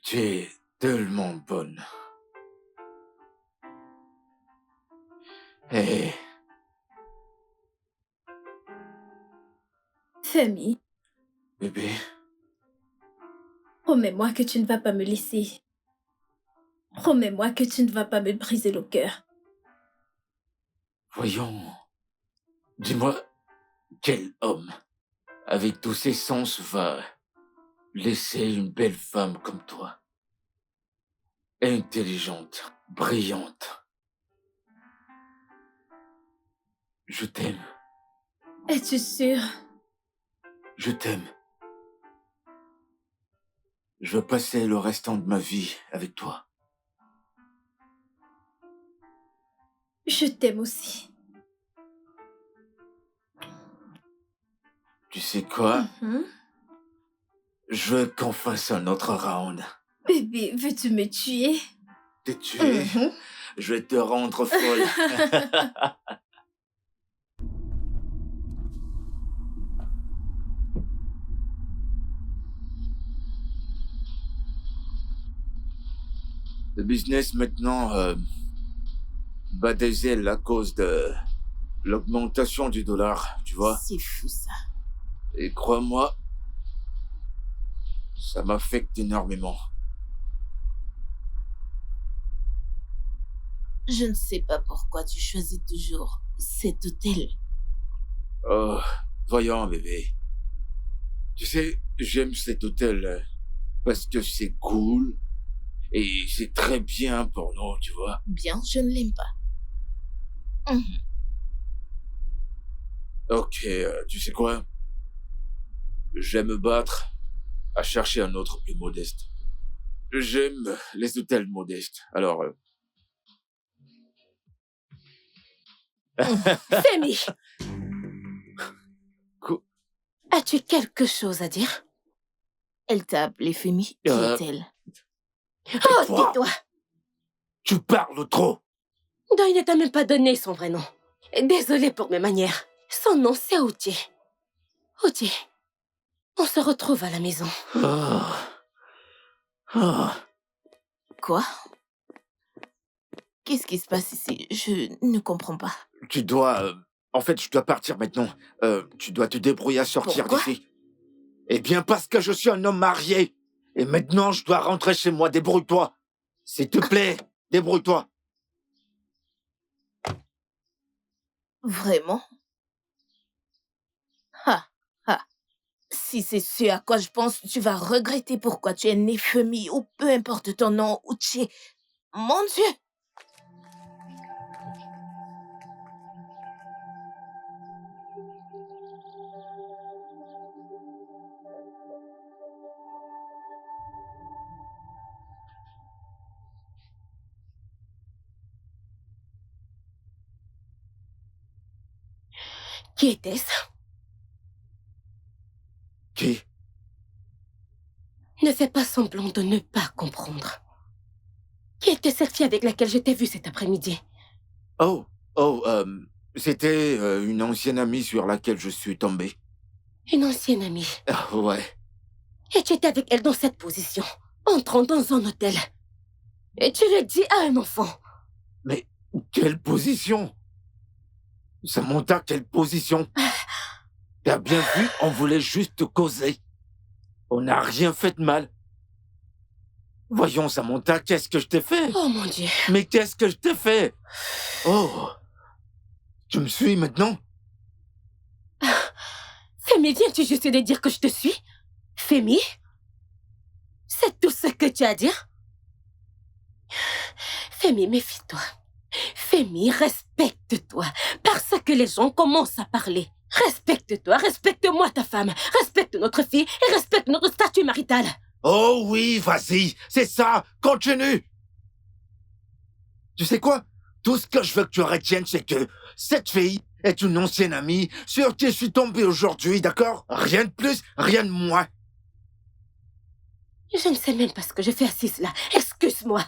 Tu es tellement bonne. Hé, Femi, bébé, promets-moi que tu ne vas pas me laisser. Promets-moi que tu ne vas pas me briser le cœur. voyons. Dis-moi, quel homme, avec tous ses sens, va laisser une belle femme comme toi? Intelligente, brillante. Je t'aime. Es-tu sûr? Je t'aime. Je veux passer le restant de ma vie avec toi. Je t'aime aussi. Tu sais quoi? Mhm. Je veux qu'on fasse un autre round. Bébé, veux-tu me tuer? T'es tué? Mhm. Je vais te rendre folle. Le business maintenant bat des ailes à cause de l'augmentation du dollar, tu vois. C'est fou, ça. Et crois-moi, ça m'affecte énormément. Je ne sais pas pourquoi tu choisis toujours cet hôtel. Oh, voyons, bébé. Tu sais, j'aime cet hôtel parce que c'est cool et c'est très bien pour nous, tu vois. Bien, je ne l'aime pas. Ok, tu sais quoi? J'aime me battre à chercher un autre plus modeste. J'aime les hôtels modestes. Alors, Femi, Quoi? as-tu quelque chose à dire? Elle t'a appelé Femi. Qui est-elle? Oh, toi tais-toi! Tu parles trop. Non, il ne t'a même pas donné son vrai nom. Désolée pour mes manières. Son nom, c'est Outi. Outi, on se retrouve à la maison. Oh. Oh. Quoi? Qu'est-ce qui se passe ici? Je ne comprends pas. Tu dois... En fait, je dois partir maintenant. Tu dois te débrouiller à sortir Pourquoi? d'ici. Eh bien, parce que je suis un homme marié. Et maintenant, je dois rentrer chez moi. Débrouille-toi. S'il te plaît, débrouille-toi. Vraiment? Ha, ha. Si c'est ce à quoi je pense, tu vas regretter pourquoi tu es né Femi ou peu importe ton nom où tu es. Mon Dieu! Qui était-ce? Qui? Ne fais pas semblant de ne pas comprendre. Qui était cette fille avec laquelle je t'ai vue cet après-midi? Oh, c'était une ancienne amie sur laquelle je suis tombé. Une ancienne amie. Ah, ouais. Et tu étais avec elle dans cette position, entrant dans un hôtel. Et tu le dis à un enfant. Mais quelle position? Samantha, quelle position? T'as bien vu, on voulait juste causer. On n'a rien fait de mal. Voyons, Samantha, qu'est-ce que je t'ai fait? Oh mon Dieu. Mais qu'est-ce que je t'ai fait? Oh, tu me suis maintenant? Femi, viens-tu juste de dire que je te suis? Femi? C'est tout ce que tu as à dire? Femi, méfie-toi. Femi, respecte-toi. Parce que les gens commencent à parler. Respecte-toi, respecte-moi ta femme. Respecte notre fille et respecte notre statut marital. Oh oui, vas-y, c'est ça, continue. Tu sais quoi? Tout ce que je veux que tu retiennes, c'est que cette fille est une ancienne amie sur qui je suis tombé aujourd'hui, d'accord? Rien de plus, rien de moins. Je ne sais même pas ce que je fais assise là. Excuse-moi.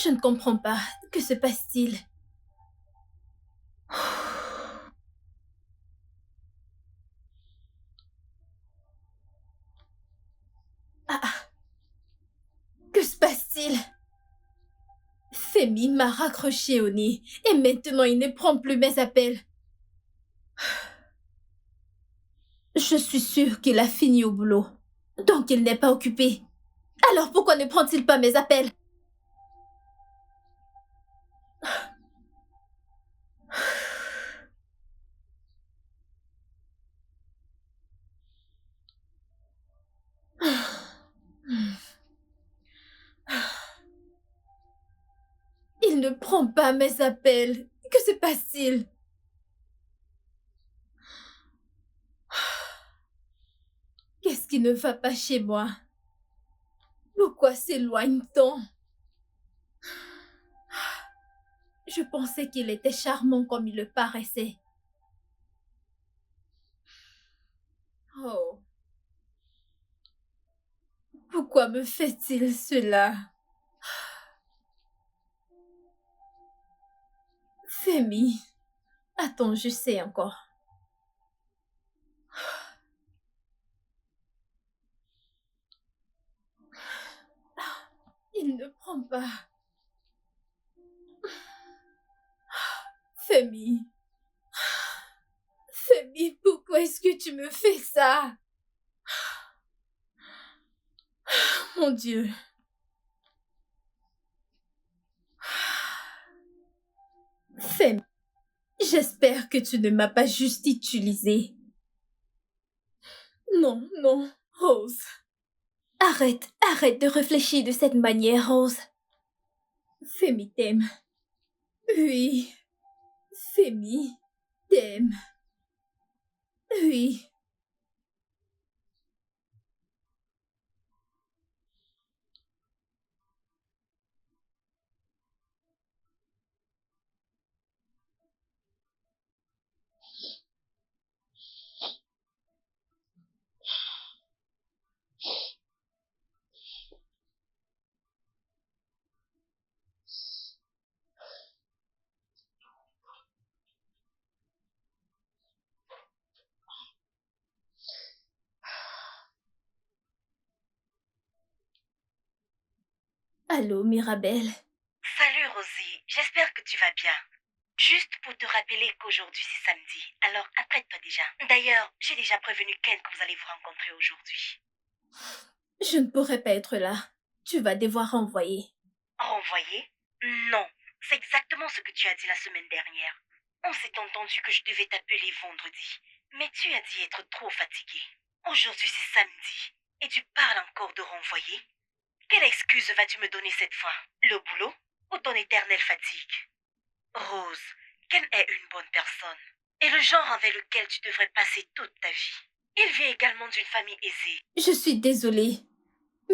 Je ne comprends pas. Que se passe-t-il? Ah, que se passe-t-il? Fais Femi m'a raccroché au nez et maintenant il ne prend plus mes appels. Je suis sûre qu'il a fini au boulot, donc il n'est pas occupé. Alors pourquoi ne prend-il pas mes appels? Il ne prend pas mes appels. Que se passe-t-il? Qu'est-ce qui ne va pas chez moi? Pourquoi s'éloigne-t-on? Je pensais qu'il était charmant comme il le paraissait. Oh. Pourquoi me fait-il cela? Femi. Attends, je sais encore. Il ne prend pas. Femi. Femi, pourquoi est-ce que tu me fais ça? Mon Dieu. Femi, j'espère que tu ne m'as pas juste utilisé. Non, non, Rose. Arrête de réfléchir de cette manière, Rose. Femi t'aime. Oui. Femi t'aime. Oui. Allô, Mirabelle. Salut Rosie, j'espère que tu vas bien. Juste pour te rappeler qu'aujourd'hui c'est samedi, alors apprête-toi déjà. D'ailleurs, j'ai déjà prévenu Ken que vous allez vous rencontrer aujourd'hui. Je ne pourrai pas être là. Tu vas devoir renvoyer. Renvoyer? Non, c'est exactement ce que tu as dit la semaine dernière. On s'est entendu que je devais t'appeler vendredi, mais tu as dit être trop fatigué. Aujourd'hui c'est samedi, et tu parles encore de renvoyer? Quelle excuse vas-tu me donner cette fois? Le boulot ou ton éternelle fatigue? Rose, Ken est une bonne personne et le genre avec lequel tu devrais passer toute ta vie. Il vient également d'une famille aisée. Je suis désolée,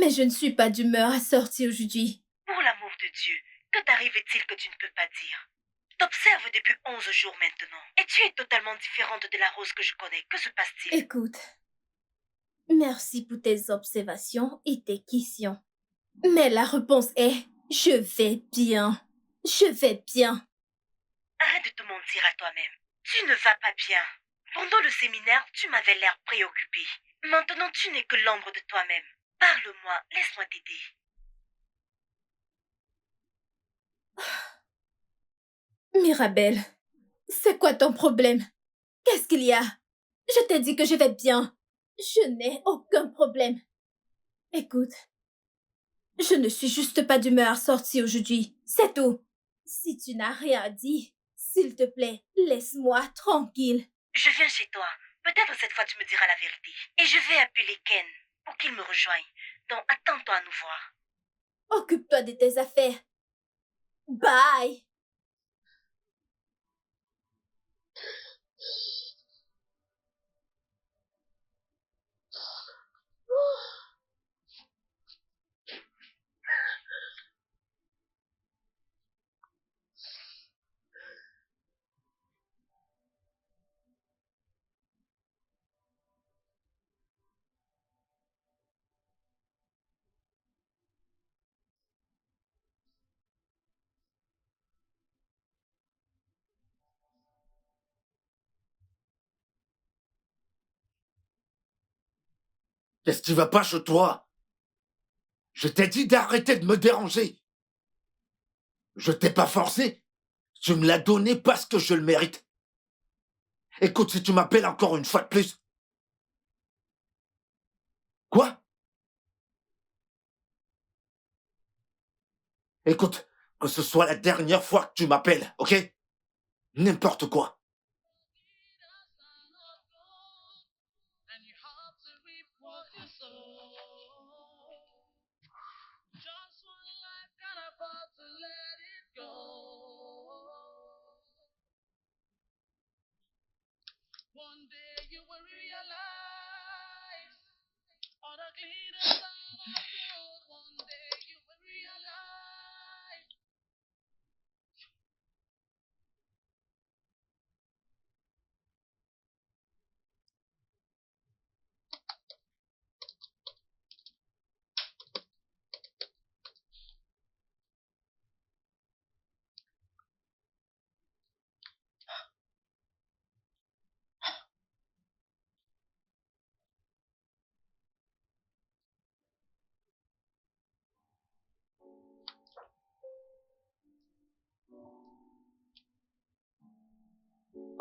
mais je ne suis pas d'humeur à sortir aujourd'hui. Pour l'amour de Dieu, que t'arrive-t-il que tu ne peux pas dire? T'observes depuis 11 jours maintenant et tu es totalement différente de la Rose que je connais. Que se passe-t-il? Écoute, merci pour tes observations et tes questions. Mais la réponse est, je vais bien. Je vais bien. Arrête de te mentir à toi-même. Tu ne vas pas bien. Pendant le séminaire, tu m'avais l'air préoccupée. Maintenant, tu n'es que l'ombre de toi-même. Parle-moi, laisse-moi t'aider. Mirabelle, c'est quoi ton problème? Qu'est-ce qu'il y a? Je t'ai dit que je vais bien. Je n'ai aucun problème. Écoute, je ne suis juste pas d'humeur à sortir aujourd'hui. C'est tout. Si tu n'as rien à dire, s'il te plaît, laisse-moi tranquille. Je viens chez toi. Peut-être cette fois tu me diras la vérité. Et je vais appeler Ken pour qu'il me rejoigne. Donc attends-toi à nous voir. Occupe-toi de tes affaires. Bye. Qu'est-ce qui va pas chez toi? Je t'ai dit d'arrêter de me déranger. Je t'ai pas forcé. Tu me l'as donné parce que je le mérite. Écoute, si tu m'appelles encore une fois de plus... Quoi? Écoute, que ce soit la dernière fois que tu m'appelles, ok? N'importe quoi.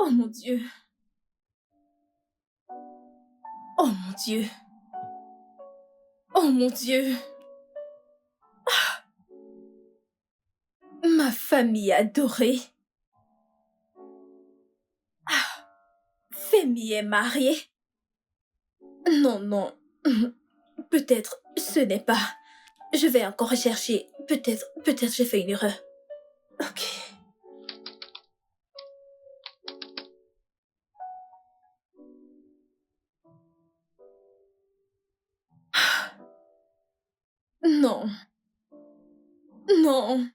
Oh mon Dieu. Oh mon Dieu. Oh mon Dieu. Ma famille adorée. Femi est mariée. Non, non. Peut-être ce n'est pas. Je vais encore chercher. Peut-être j'ai fait une erreur. Ok. Non. Non.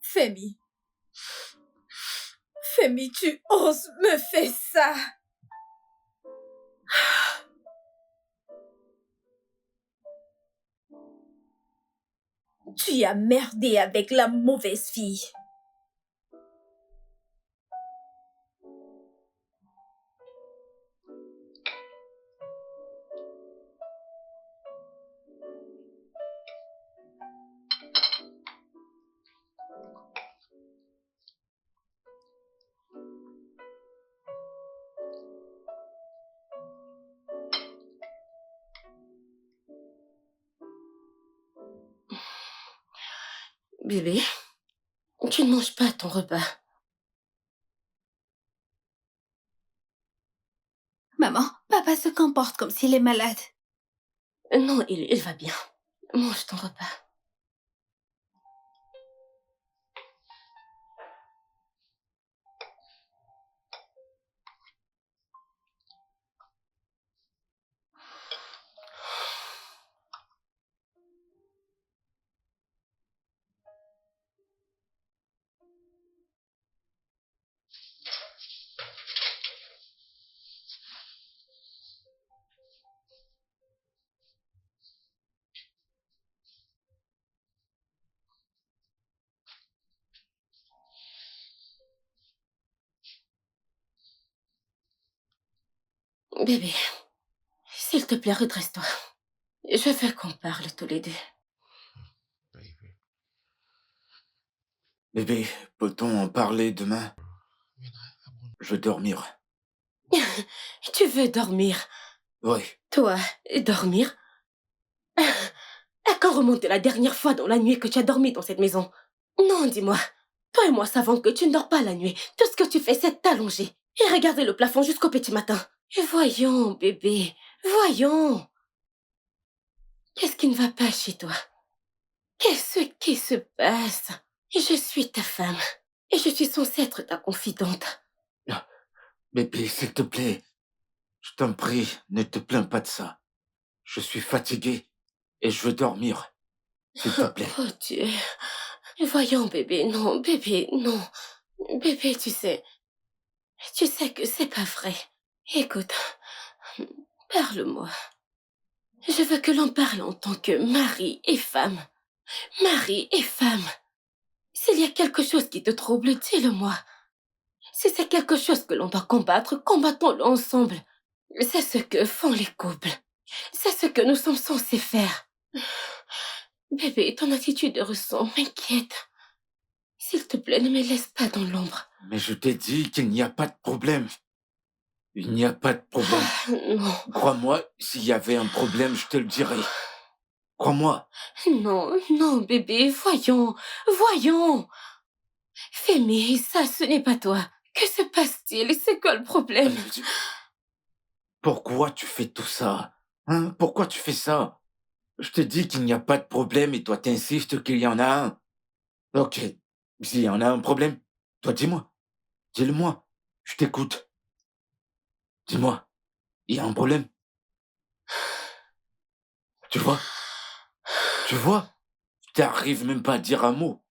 Femi. Femi, tu oses me faire ça. Tu as merdé avec la mauvaise fille. Bébé, tu ne manges pas ton repas. Maman, papa se comporte comme s'il est malade. Non, il va bien. Mange ton repas. Bébé, s'il te plaît, redresse-toi. Je veux qu'on parle tous les deux. Bébé, peut-on en parler demain? Je veux dormir. Tu veux dormir? Oui. Toi, dormir? À quand remonter la dernière fois dans la nuit que tu as dormi dans cette maison? Non, dis-moi. Toi et moi savons que tu ne dors pas la nuit. Tout ce que tu fais, c'est t'allonger et regarder le plafond jusqu'au petit matin. Et voyons, bébé, voyons. Qu'est-ce qui ne va pas chez toi? Qu'est-ce qui se passe? Je suis ta femme et je suis censée être ta confidente. Bébé, s'il te plaît. Je t'en prie, ne te plains pas de ça. Je suis fatigué et je veux dormir. S'il te plaît. Oh Dieu. Voyons, bébé, non, bébé, non. Bébé, tu sais que c'est pas vrai. Écoute, parle-moi. Je veux que l'on parle en tant que mari et femme. Mari et femme. S'il y a quelque chose qui te trouble, dis-le-moi. Si c'est quelque chose que l'on doit combattre, combattons-le ensemble. C'est ce que font les couples. C'est ce que nous sommes censés faire. Bébé, ton attitude de ressent m'inquiète. S'il te plaît, ne me laisse pas dans l'ombre. Mais je t'ai dit qu'il n'y a pas de problème. Il n'y a pas de problème. Non. Crois-moi, s'il y avait un problème, je te le dirais. Crois-moi. Non, non, bébé, voyons. Femi, ça, ce n'est pas toi. Que se passe-t-il? C'est quoi le problème? Pourquoi tu fais tout ça? Hein? Pourquoi tu fais ça? Je te dis qu'il n'y a pas de problème et toi t'insistes qu'il y en a un. Ok, s'il y en a un problème, toi dis-moi. Dis-le-moi. Je t'écoute. Dis-moi, il y a un problème. Tu vois? Tu t'arrives même pas à dire un mot.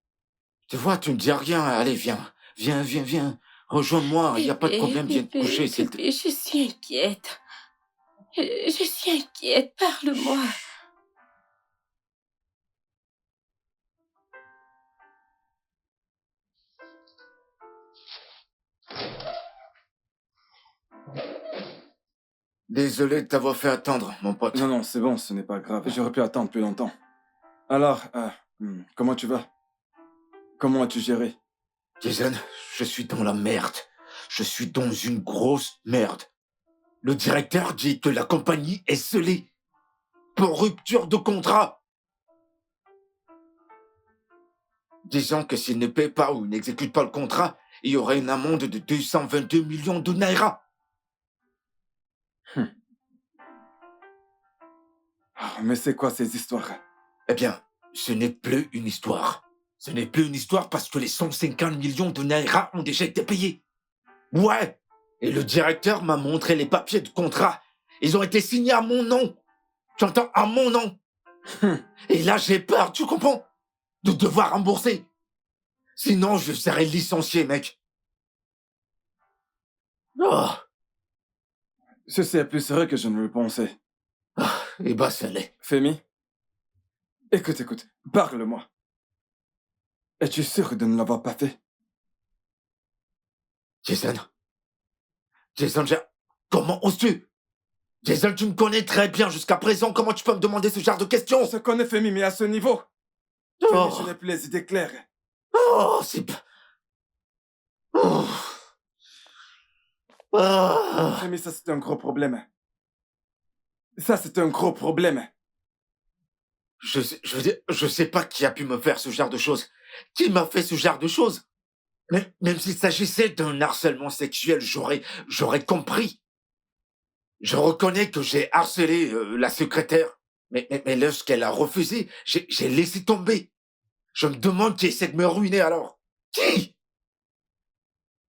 Tu vois, tu ne dis rien. Allez, viens. Viens. Rejoins-moi, il n'y a pas de problème. Viens te coucher, s'il te plaît. Je suis inquiète. Je suis inquiète, parle-moi. Désolé de t'avoir fait attendre, mon pote. Non, c'est bon, ce n'est pas grave. J'aurais pu attendre plus longtemps. Alors, comment tu vas? Comment as-tu géré? Jason, je suis dans la merde. Je suis dans une grosse merde. Le directeur dit que la compagnie est scellée pour rupture de contrat. Disant que s'il ne paie pas ou n'exécute pas le contrat, il y aurait une amende de 222 millions de naira. Mais c'est quoi ces histoires? Eh bien, ce n'est plus une histoire. Ce n'est plus une histoire parce que les 150 millions de naira ont déjà été payés. Ouais. Et le directeur m'a montré les papiers de contrat. Ils ont été signés à mon nom. Tu entends? À mon nom. Et là, j'ai peur, tu comprends? De devoir rembourser. Sinon, je serais licencié, mec. Oh. Ceci est plus sérieux que je ne le pensais. Eh ben, ça l'est. Femi, écoute, parle-moi. Es-tu sûr de ne l'avoir pas fait? Jason, comment oses-tu? Jason, tu me connais très bien jusqu'à présent. Comment tu peux me demander ce genre de questions? On se connaît, Femi, mais à ce niveau. Oh. Femi, je n'ai plus les idées claires. Oh, c'est pas... Oh. Oh. Femi, ça c'est un gros problème. Ça c'est un gros problème. Je sais pas qui a pu me faire ce genre de choses. Qui m'a fait ce genre de choses? Même s'il s'agissait d'un harcèlement sexuel, j'aurais compris. Je reconnais que j'ai harcelé la secrétaire. Mais lorsqu'elle a refusé, j'ai laissé tomber. Je me demande qui essaie de me ruiner alors. Qui?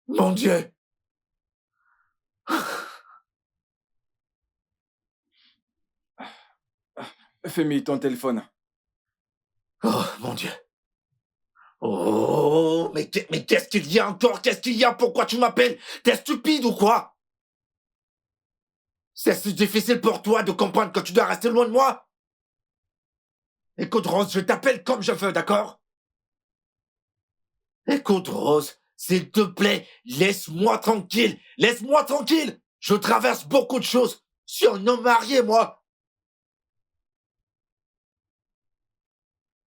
Mon Dieu! Femi, ton téléphone. Oh, mon Dieu. Oh, mais qu'est-ce qu'il y a encore? Qu'est-ce qu'il y a? Pourquoi tu m'appelles? T'es stupide ou quoi? C'est si difficile pour toi de comprendre que tu dois rester loin de moi? Écoute, Rose, je t'appelle comme je veux, d'accord? Écoute, Rose, s'il te plaît, laisse-moi tranquille. Laisse-moi tranquille. Je traverse beaucoup de choses. Je suis un homme marié, moi.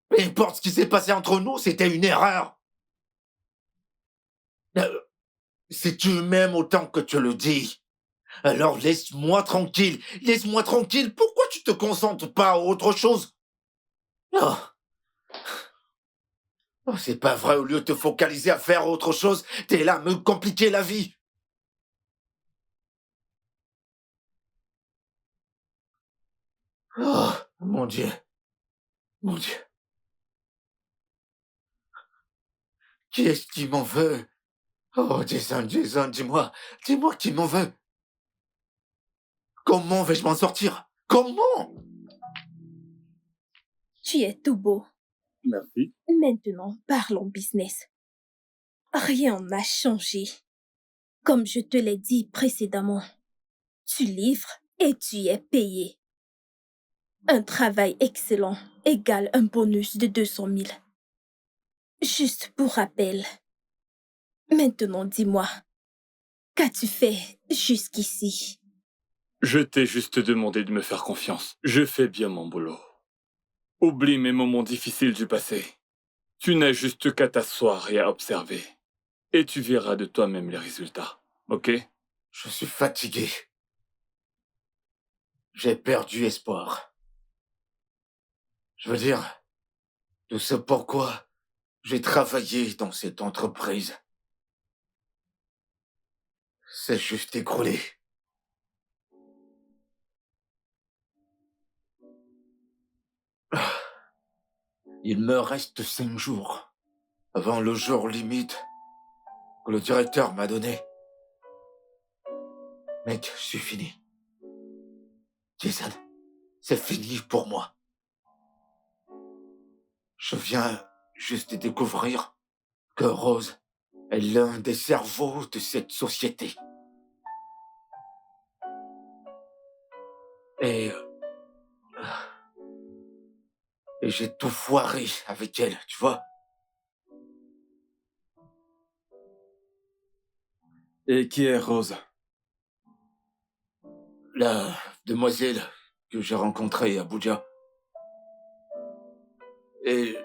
Peu importe ce qui s'est passé entre nous, c'était une erreur. Si tu m'aimes autant que tu le dis, alors laisse-moi tranquille. Laisse-moi tranquille. Pourquoi tu te concentres pas à autre chose? Oh. Oh, c'est pas vrai, au lieu de te focaliser à faire autre chose, t'es là à me compliquer la vie. Oh, mon Dieu. Mon Dieu. Qui est-ce qui m'en veut? Oh, Jason, dis-moi qui m'en veut. Comment vais-je m'en sortir? Comment? Tu es tout beau. Merci. Maintenant, parlons business. Rien n'a changé. Comme je te l'ai dit précédemment, tu livres et tu es payé. Un travail excellent égale un bonus de 200 000. Juste pour rappel. Maintenant, dis-moi, qu'as-tu fait jusqu'ici? Je t'ai juste demandé de me faire confiance. Je fais bien mon boulot. Oublie mes moments difficiles du passé. Tu n'as juste qu'à t'asseoir et à observer. Et tu verras de toi-même les résultats. Ok? Je suis fatigué. J'ai perdu espoir. Je veux dire, tout ce pourquoi j'ai travaillé dans cette entreprise, c'est juste écroulé. Il me reste 5 jours avant le jour limite que le directeur m'a donné. Mec, je suis fini. Jason, c'est fini pour moi. Je viens juste de découvrir que Rose est l'un des cerveaux de cette société. Et j'ai tout foiré avec elle, tu vois. Et qui est Rose? La demoiselle que j'ai rencontrée à Abuja. Et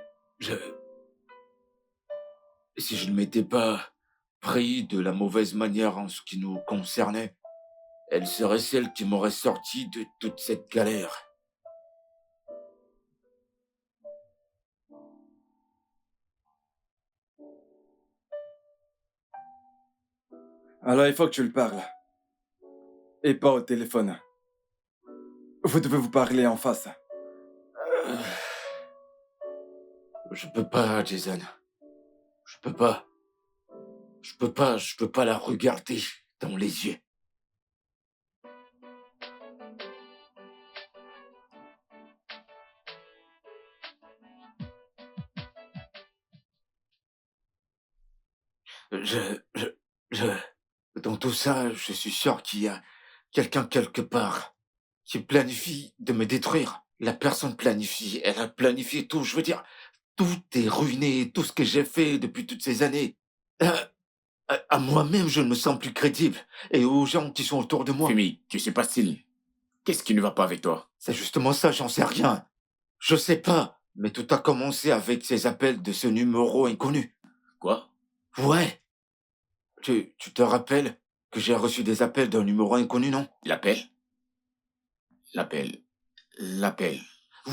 si je ne m'étais pas pris de la mauvaise manière en ce qui nous concernait, elle serait celle qui m'aurait sorti de toute cette galère. Alors il faut que tu le parles. Et pas au téléphone. Vous devez vous parler en face. Je peux pas, Jason. Je peux pas. Je peux pas la regarder dans les yeux. Dans tout ça, je suis sûr qu'il y a quelqu'un quelque part qui planifie de me détruire. La personne planifie, elle a planifié tout. Je veux dire, tout est ruiné, tout ce que j'ai fait depuis toutes ces années. À moi-même, je ne me sens plus crédible. Et aux gens qui sont autour de moi. Fumi, tu sais pas style. Qu'est-ce qui ne va pas avec toi? C'est justement ça, j'en sais rien. Je sais pas. Mais tout a commencé avec ces appels de ce numéro inconnu. Quoi? Ouais. Tu te rappelles que j'ai reçu des appels d'un numéro inconnu, non? L'appel? L'appel.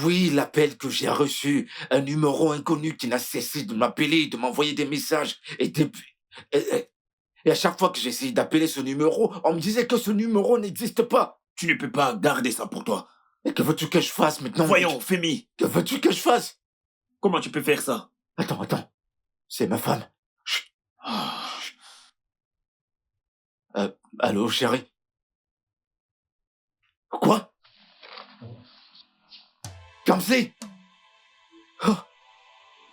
Oui, l'appel que j'ai reçu. Un numéro inconnu qui n'a cessé de m'appeler, de m'envoyer des messages. Et à chaque fois que j'essayais d'appeler ce numéro, on me disait que ce numéro n'existe pas. Tu ne peux pas garder ça pour toi. Et que veux-tu que je fasse maintenant? Voyons, Femi. Que veux-tu que je fasse? Comment tu peux faire ça? Attends. C'est ma femme. Chut. Allô, chérie? Quoi? Kamsi? Oh,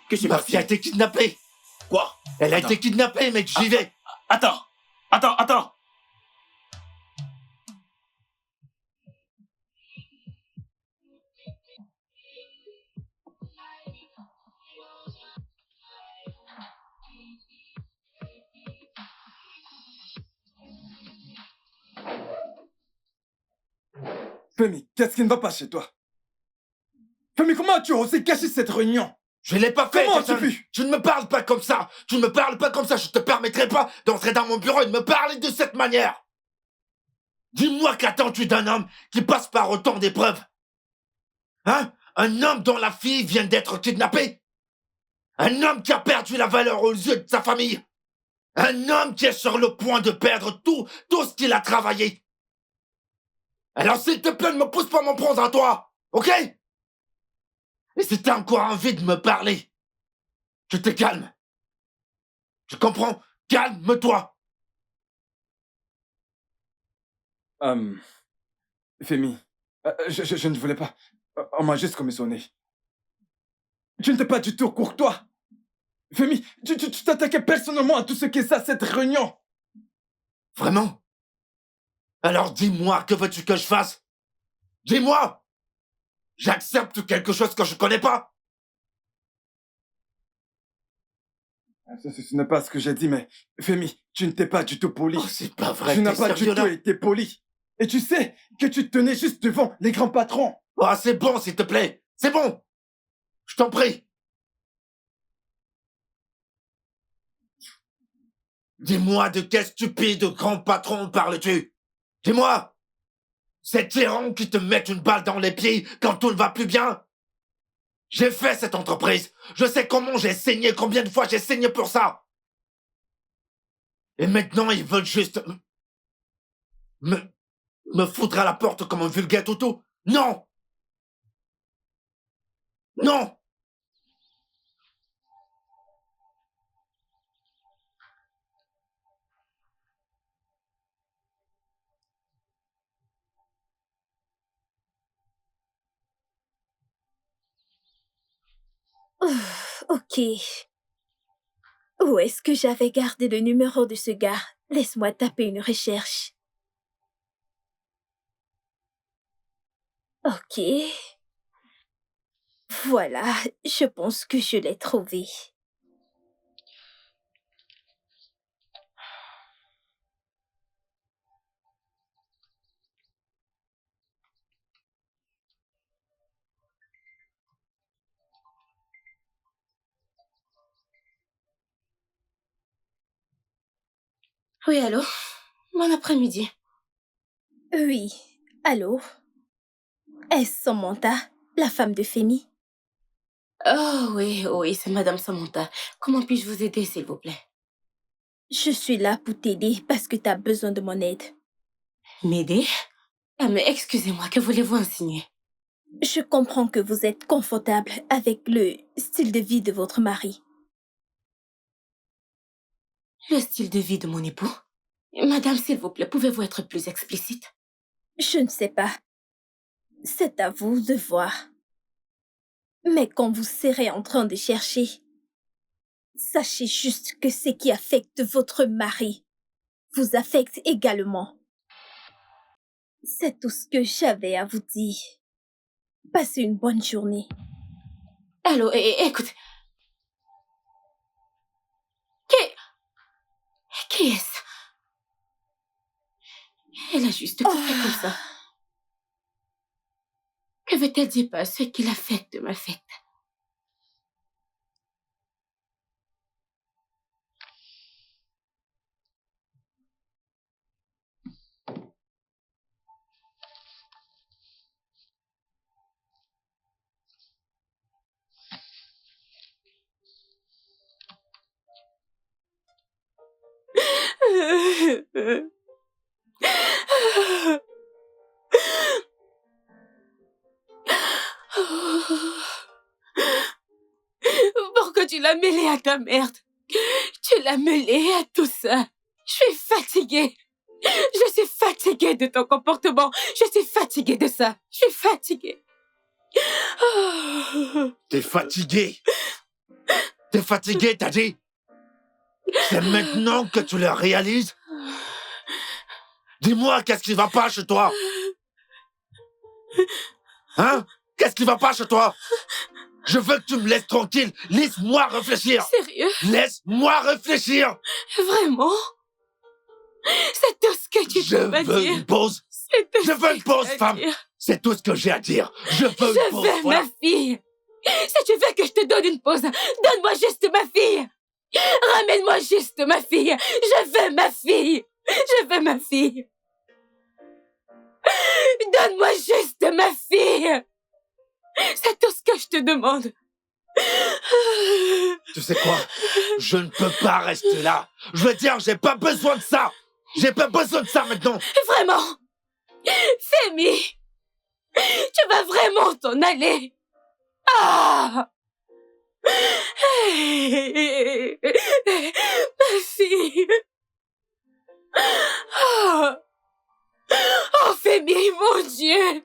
Qu'est-ce qui ma passe? fille a été kidnappée. Quoi? Elle a Attends. été kidnappée, mec, j'y vais. Attends. Femi, qu'est-ce qui ne va pas chez toi? Femi, comment as-tu osé cacher cette réunion? Je l'ai pas fait. Comment as-tu Jason. pu? Tu ne me parles pas comme ça. Je te permettrai pas d'entrer dans mon bureau et de me parler de cette manière. Dis-moi qu'attends-tu d'un homme qui passe par autant d'épreuves? Hein? Un homme dont la fille vient d'être kidnappée? Un homme qui a perdu la valeur aux yeux de sa famille? Un homme qui est sur le point de perdre tout ce qu'il a travaillé? Alors s'il te plaît, ne me pousse pas à m'en prendre à toi, ok? Et si t'as encore envie de me parler, tu te calmes. Tu comprends? Calme-toi. Femi, je ne voulais pas. On m'a juste commissionné. Tu n'étais pas du tout courtois. Femi, tu t'attaquais personnellement à tout ce qui est ça, cette réunion. Vraiment? Alors dis-moi, que veux-tu que je fasse? Dis-moi! J'accepte quelque chose que je connais pas? Ce n'est pas ce que j'ai dit, mais Femi, tu n'étais pas du tout poli. Oh, c'est pas vrai, Tu n'as t'es pas du sérieux tout là? été poli. Et tu sais que tu te tenais juste devant les grands patrons. Ah, c'est bon, s'il te plaît. C'est bon. Je t'en prie. Dis-moi de quel stupide grand patron parles-tu? Dis-moi. Ces tyrans qui te mettent une balle dans les pieds quand tout ne va plus bien? J'ai fait cette entreprise. Je sais comment j'ai saigné, combien de fois j'ai saigné pour ça. Et maintenant, ils veulent juste me foutre à la porte comme un vulgaire toutou. Non! Non! Ok. Où est-ce que j'avais gardé le numéro de ce gars? Laisse-moi taper une recherche. Ok. Voilà, je pense que je l'ai trouvé. Oui, allô? Bon après-midi. Oui, allô? Est-ce Samantha, la femme de Femi? Oh oui, c'est Madame Samantha. Comment puis-je vous aider, s'il vous plaît? Je suis là pour t'aider parce que t'as besoin de mon aide. M'aider? Ah, mais excusez-moi, que voulez-vous insinuer? Je comprends que vous êtes confortable avec le style de vie de votre mari. Le style de vie de mon époux? Madame, s'il vous plaît, pouvez-vous être plus explicite? Je ne sais pas. C'est à vous de voir. Mais quand vous serez en train de chercher, sachez juste que ce qui affecte votre mari vous affecte également. C'est tout ce que j'avais à vous dire. Passez une bonne journée. Allô, écoute. Qui est-ce? Elle a juste coupé comme ça. Que veut-elle dire par ce qui l'affecte m'affecte? Pourquoi tu l'as mêlé à ta merde? Tu l'as mêlé à tout ça. Je suis fatiguée. Je suis fatiguée de ton comportement. Je suis fatiguée de ça. Je suis fatiguée. T'es fatigué? T'es fatigué, t'as dit? C'est maintenant que tu le réalises? Dis-moi, qu'est-ce qui va pas chez toi? Hein? Qu'est-ce qui va pas chez toi? Je veux que tu me laisses tranquille. Laisse-moi réfléchir. Sérieux? Laisse-moi réfléchir. Vraiment? C'est tout ce que tu Je peux me veux dire. une pause. Je veux une pause, femme. C'est tout ce que j'ai à dire. Je veux une pause. Je veux voilà. ma fille. Si tu veux que je te donne une pause, donne-moi juste ma fille. Ramène-moi juste ma fille. Je veux ma fille. Je veux ma fille. Donne-moi juste ma fille. C'est tout ce que je te demande. Tu sais quoi? Je ne peux pas rester là. Je veux dire, j'ai pas besoin de ça. J'ai pas besoin de ça maintenant. Vraiment? Femi, tu vas vraiment t'en aller? Ah! Ma fille. Oh, Femi, mon Dieu.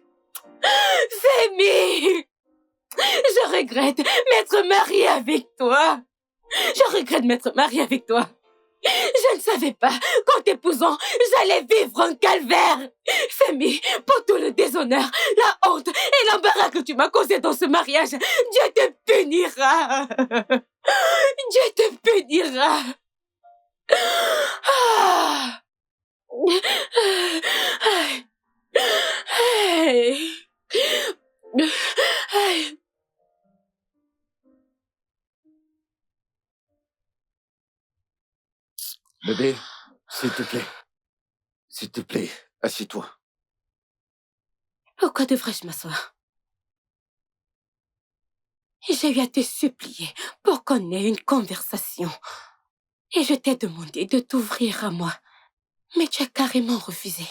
Femi. Je regrette m'être mariée avec toi. Je regrette m'être mariée avec toi. Je ne savais pas qu'en t'épousant, j'allais vivre un calvaire. Femi, pour tout le déshonneur, la honte et l'embarras que tu m'as causé dans ce mariage, Dieu te punira. Dieu te punira. Ah. Hey. Hey. Bébé, s'il te plaît. S'il te plaît, assieds-toi. Pourquoi devrais-je m'asseoir? J'ai eu à te supplier pour qu'on ait une conversation. Et je t'ai demandé de t'ouvrir à moi. Mais tu as carrément refusé.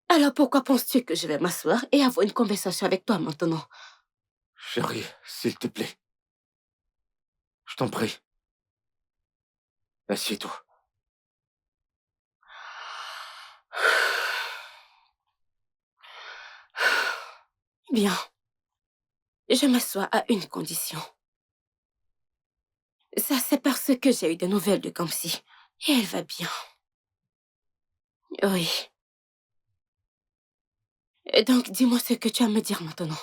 Alors pourquoi penses-tu que je vais m'asseoir et avoir une conversation avec toi maintenant? Chérie, s'il te plaît. Je t'en prie. Assieds-toi. Bien. Je m'assois à une condition. Ça, c'est parce que j'ai eu des nouvelles de Kamsi. Et elle va bien. Oui. Donc, dis-moi ce que tu as à me dire maintenant.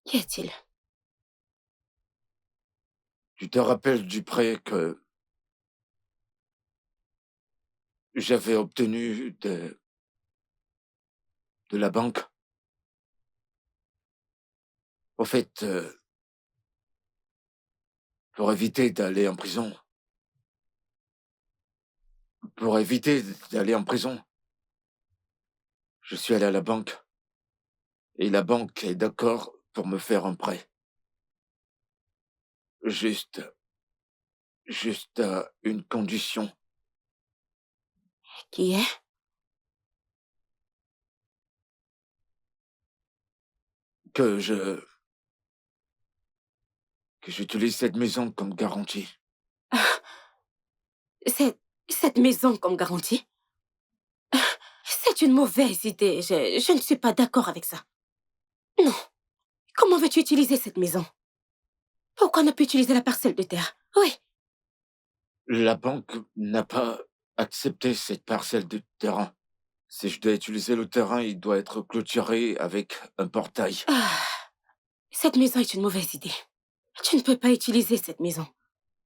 Qu'y a-t-il? Tu te rappelles du prêt que j'avais obtenu de la banque? Au fait, pour éviter d'aller en prison, je suis allé à la banque. Et la banque est d'accord pour me faire un prêt. Juste à une condition. Qui est? Que j'utilise cette maison comme garantie. Cette maison comme garantie? C'est une mauvaise idée. Je ne suis pas d'accord avec ça. Non. Comment veux-tu utiliser cette maison? Pourquoi ne pas utiliser la parcelle de terre? Oui. La banque n'a pas accepté cette parcelle de terrain. Si je dois utiliser le terrain, il doit être clôturé avec un portail. Ah, cette maison est une mauvaise idée. Tu ne peux pas utiliser cette maison.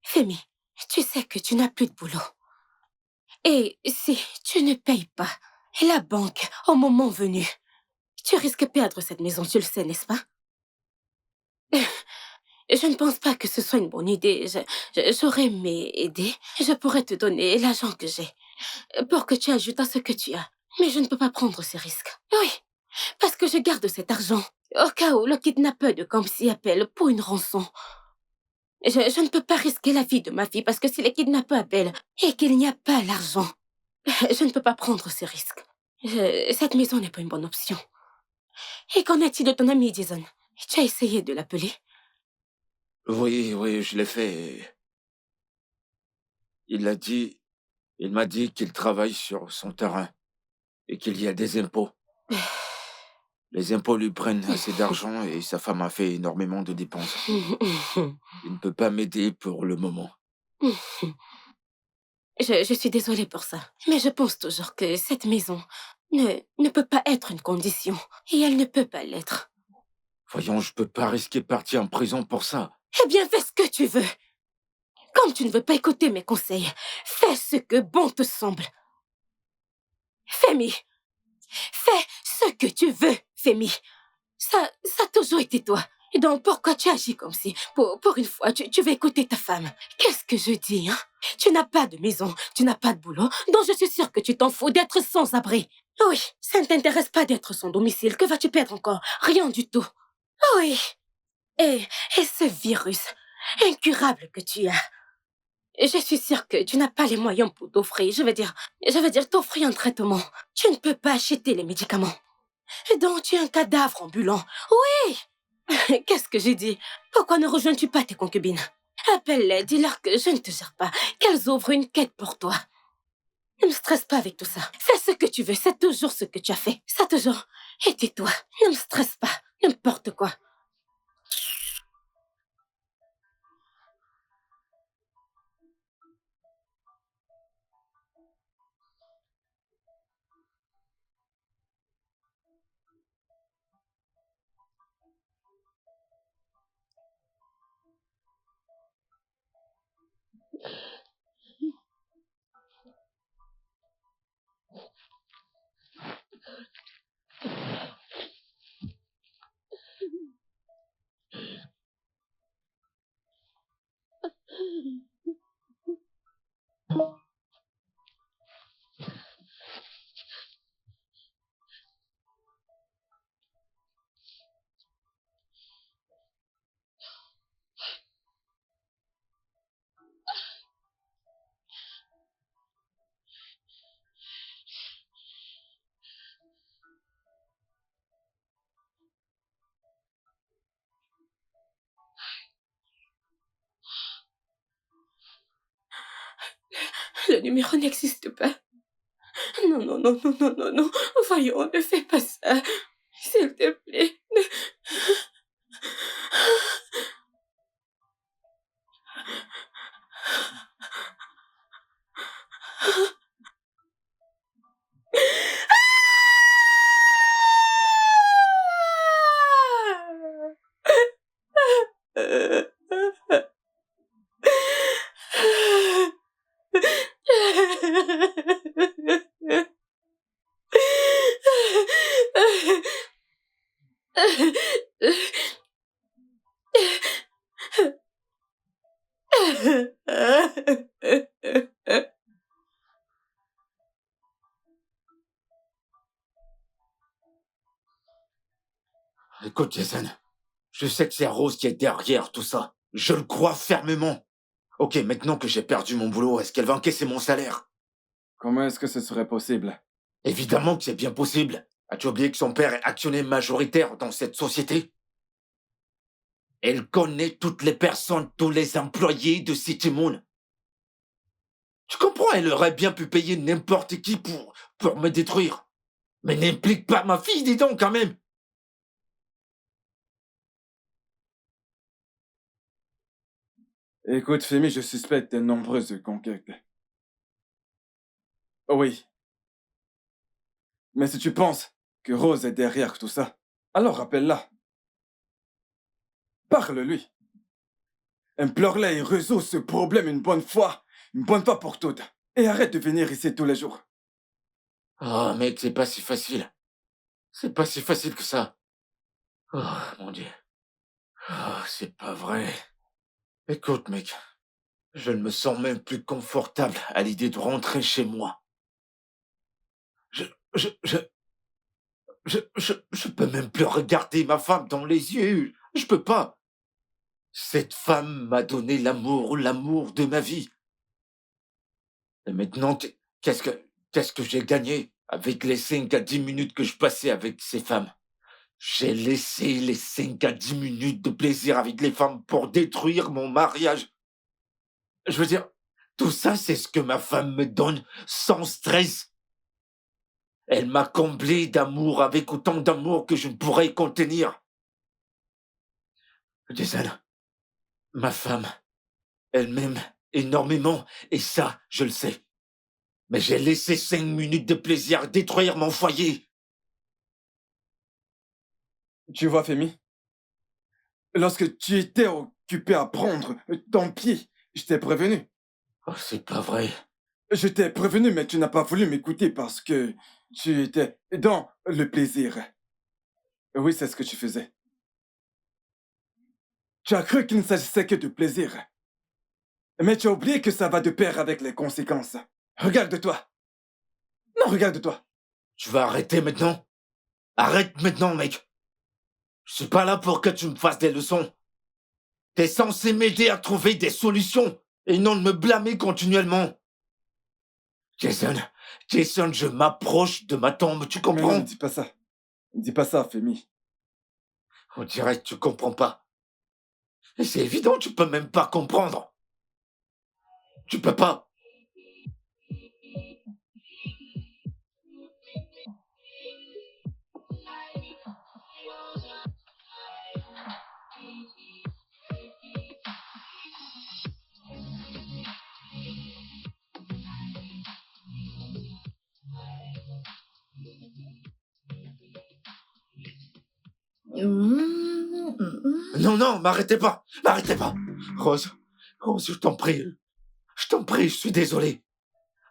Femi, tu sais que tu n'as plus de boulot. Et si tu ne payes pas la banque au moment venu, tu risques de perdre cette maison, tu le sais, n'est-ce pas? Je ne pense pas que ce soit une bonne idée. J'aurais aimé aider. Je pourrais te donner l'argent que j'ai pour que tu ajoutes à ce que tu as. Mais je ne peux pas prendre ces risques. Oui, parce que je garde cet argent au cas où le kidnappeur de Kamsi appelle pour une rançon. Je ne peux pas risquer la vie de ma fille parce que si les kidnappeurs appellent et qu'il n'y a pas l'argent, je ne peux pas prendre ces risques. Cette maison n'est pas une bonne option. Et qu'en est-il de ton ami Jason? Tu as essayé de l'appeler? Oui, je l'ai fait. Il m'a dit qu'il travaille sur son terrain et qu'il y a des impôts. Les impôts lui prennent assez d'argent et sa femme a fait énormément de dépenses. Il ne peut pas m'aider pour le moment. Je suis désolée pour ça, mais je pense toujours que cette maison ne peut pas être une condition, et elle ne peut pas l'être. Voyons, je peux pas risquer de partir en prison pour ça. Eh bien, fais ce que tu veux. Comme tu ne veux pas écouter mes conseils, fais ce que bon te semble. Femi, fais ce que tu veux, Femi. Ça a toujours été toi. Et donc, pourquoi tu agis comme si, pour une fois, tu veux écouter ta femme? Qu'est-ce que je dis, hein? Tu n'as pas de maison, tu n'as pas de boulot, donc je suis sûre que tu t'en fous d'être sans abri. Oui, ça ne t'intéresse pas d'être sans domicile. Que vas-tu perdre encore? Rien du tout. Oui. Et ce virus incurable que tu as, je suis sûre que tu n'as pas les moyens pour t'offrir. Je veux dire, t'offrir un traitement. Tu ne peux pas acheter les médicaments. Donc, tu es un cadavre ambulant. Oui! Qu'est-ce que j'ai dit? Pourquoi ne rejoins-tu pas tes concubines? Appelle-les, dis-leur que je ne te gère pas, qu'elles ouvrent une quête pour toi. Ne me stresse pas avec tout ça. Fais ce que tu veux, c'est toujours ce que tu as fait. Ça toujours. Et tais-toi, ne me stresse pas, n'importe quoi. Le numéro n'existe pas. Non, non, non, non, non, non, non. Voyons, ne fais pas ça. S'il te plaît. Écoute, Jason, je sais que c'est Rose qui est derrière tout ça. Je le crois fermement. Ok, maintenant que j'ai perdu mon boulot, est-ce qu'elle va encaisser mon salaire? Comment est-ce que ce serait possible? Évidemment que c'est bien possible. As-tu oublié que son père est actionnaire majoritaire dans cette société? Elle connaît toutes les personnes, tous les employés de City Moon. Tu comprends, elle aurait bien pu payer n'importe qui pour me détruire. Mais n'implique pas ma fille, dis donc, quand même. Écoute, Femi, je suspecte de nombreuses conquêtes. Oui. Mais si tu penses que Rose est derrière tout ça, alors rappelle-la. Parle-lui. Implore-la et résout ce problème une bonne fois pour toutes. Et arrête de venir ici tous les jours. Oh, mec, c'est pas si facile. C'est pas si facile que ça. Oh, mon Dieu. Oh, c'est pas vrai. Écoute, mec, je ne me sens même plus confortable à l'idée de rentrer chez moi. Je peux même plus regarder ma femme dans les yeux. Je peux pas. Cette femme m'a donné l'amour de ma vie. Et maintenant, qu'est-ce que j'ai gagné avec les 5 à 10 minutes que je passais avec ces femmes? J'ai laissé les 5 à 10 minutes de plaisir avec les femmes pour détruire mon mariage. Je veux dire, tout ça, c'est ce que ma femme me donne sans stress. Elle m'a comblé d'amour avec autant d'amour que je ne pourrais contenir. Jason, ma femme, elle m'aime énormément, et ça, je le sais. Mais j'ai laissé 5 minutes de plaisir détruire mon foyer. Tu vois, Femi, lorsque tu étais occupé à prendre ton pied, je t'ai prévenu. Oh, c'est pas vrai. Je t'ai prévenu, mais tu n'as pas voulu m'écouter parce que tu étais dans le plaisir. Oui, c'est ce que tu faisais. Tu as cru qu'il ne s'agissait que de plaisir. Mais tu as oublié que ça va de pair avec les conséquences. Regarde-toi. Non, regarde-toi. Tu vas arrêter maintenant? Arrête maintenant, mec. Je suis pas là pour que tu me fasses des leçons. T'es censé m'aider à trouver des solutions et non de me blâmer continuellement. Jason, je m'approche de ma tombe, tu Mais comprends? non, dis pas ça. Dis pas ça, Femi. On dirait que tu comprends pas. Et c'est évident, tu peux même pas comprendre. Tu peux pas. Non, non, m'arrêtez pas. M'arrêtez pas. Rose, je t'en prie. Je t'en prie, je suis désolé.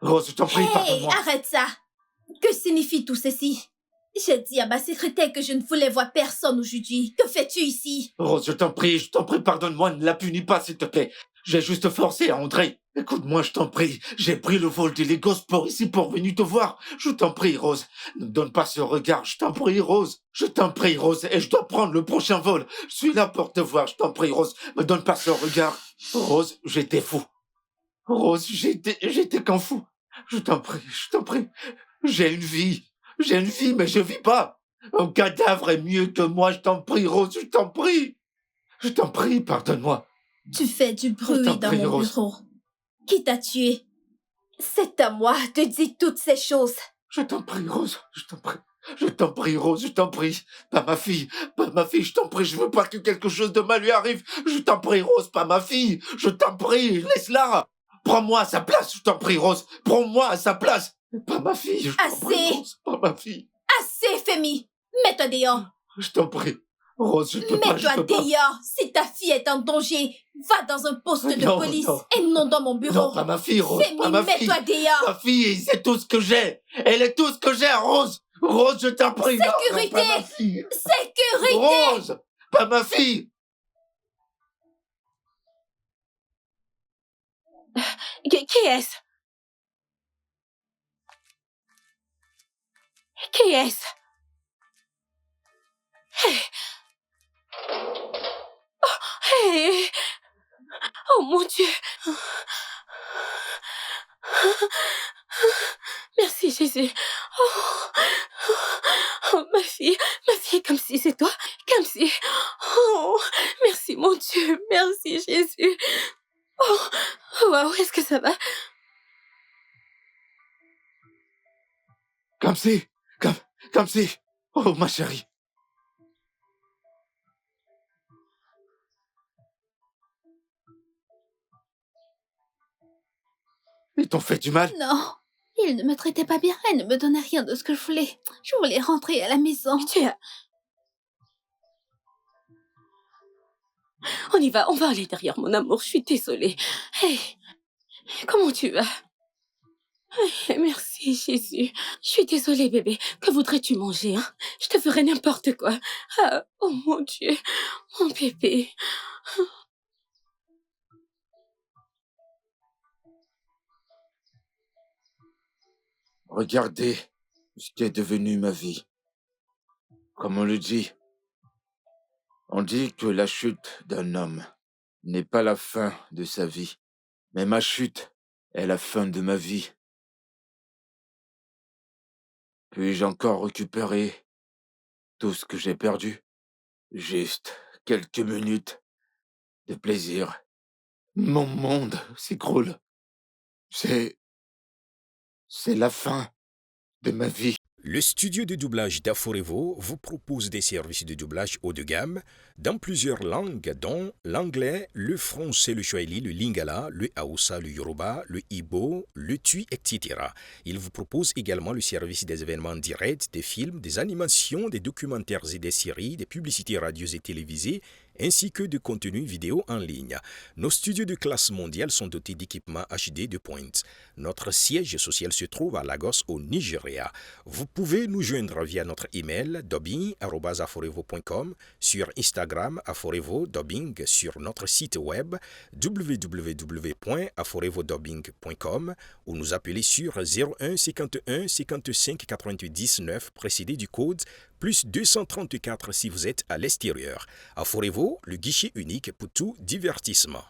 Rose, je t'en prie, Hey, pardonne-moi. arrête ça! Que signifie tout ceci? J'ai dit à ma secrétaire que je ne voulais voir personne aujourd'hui. Que fais-tu ici? Rose, je t'en prie, pardonne-moi, ne la punis pas, s'il te plaît. J'ai juste forcé à entrer. Écoute-moi, je t'en prie. J'ai pris le vol du Lego Sport ici pour venir te voir. Je t'en prie, Rose. Ne me donne pas ce regard. Je t'en prie, Rose. Je t'en prie, Rose. Et je dois prendre le prochain vol. Je suis là pour te voir. Je t'en prie, Rose. Me donne pas ce regard. Rose, j'étais fou. Rose, j'étais qu'un fou. Je t'en prie, je t'en prie. J'ai une vie, mais je vis pas. Un cadavre est mieux que moi, je t'en prie, Rose, je t'en prie. Je t'en prie, pardonne-moi. Tu fais du bruit t'en dans prie, mon Rose. bureau. Qui t'a tué? C'est à moi de dire toutes ces choses. Je t'en prie, Rose, je t'en prie. Je t'en prie, Rose, je t'en prie. Pas ma fille, je t'en prie, je veux pas que quelque chose de mal lui arrive. Je t'en prie, Rose, pas ma fille. Je t'en prie, laisse-la. Prends-moi à sa place, je t'en prie, Rose. Prends-moi à sa place. Pas ma fille, je t'en prie, Assez. Rose, pas ma fille. Assez, Femi. Mets-toi dehors. Je t'en prie. Rose, je peux pas, je Mets-toi peux pas. dehors. Si ta fille est en danger, va dans un poste de Non, police non. et non dans mon bureau. Non, pas ma fille, Rose, Femi, pas ma fille. mets-toi dehors. Ma fille, c'est tout ce que j'ai. Elle est tout ce que j'ai, Rose. Rose, je t'en prie. Non, Sécurité. non, pas ma fille. Sécurité. Rose, pas ma fille. Qui est-ce? Qui est-ce? Hey. Oh mon Dieu. Merci Jésus. Oh, ma fille, comme si c'est toi, comme si. Oh, merci mon Dieu, merci Jésus. Oh, wow, est-ce que ça va? Comme si. Oh, ma chérie. Ils t'ont fait du mal? Non, il ne me traitait pas bien et ne me donnait rien de ce que je voulais. Je voulais rentrer à la maison. On y va, on va aller derrière, mon amour, je suis désolée. Hey, comment tu vas? Hey, merci, Jésus. Je suis désolée, bébé. Que voudrais-tu manger, hein? Je te ferai n'importe quoi. Ah, oh mon Dieu, mon bébé. Regardez ce qui est devenu ma vie. Comme on le dit. On dit que la chute d'un homme n'est pas la fin de sa vie, mais ma chute est la fin de ma vie. Puis-je encore récupérer tout ce que j'ai perdu? Juste quelques minutes de plaisir. Mon monde s'écroule. C'est la fin de ma vie. Le studio de doublage d'Aforevo vous propose des services de doublage haut de gamme dans plusieurs langues, dont l'anglais, le français, le swahili, le lingala, le hausa, le yoruba, le igbo, le tui, etc. Il vous propose également le service des événements directs, des films, des animations, des documentaires et des séries, des publicités radio et télévisées, ainsi que de contenus vidéo en ligne. Nos studios de classe mondiale sont dotés d'équipements HD de pointe. Notre siège social se trouve à Lagos, au Nigeria. Vous pouvez nous joindre via notre email dubbing@aforevo.com, sur Instagram Aforevo Dubbing, sur notre site web www.aforevodubbing.com ou nous appeler sur 01 51 55 98 9 précédé du code plus 234 si vous êtes à l'extérieur. Aforevo, le guichet unique pour tout divertissement.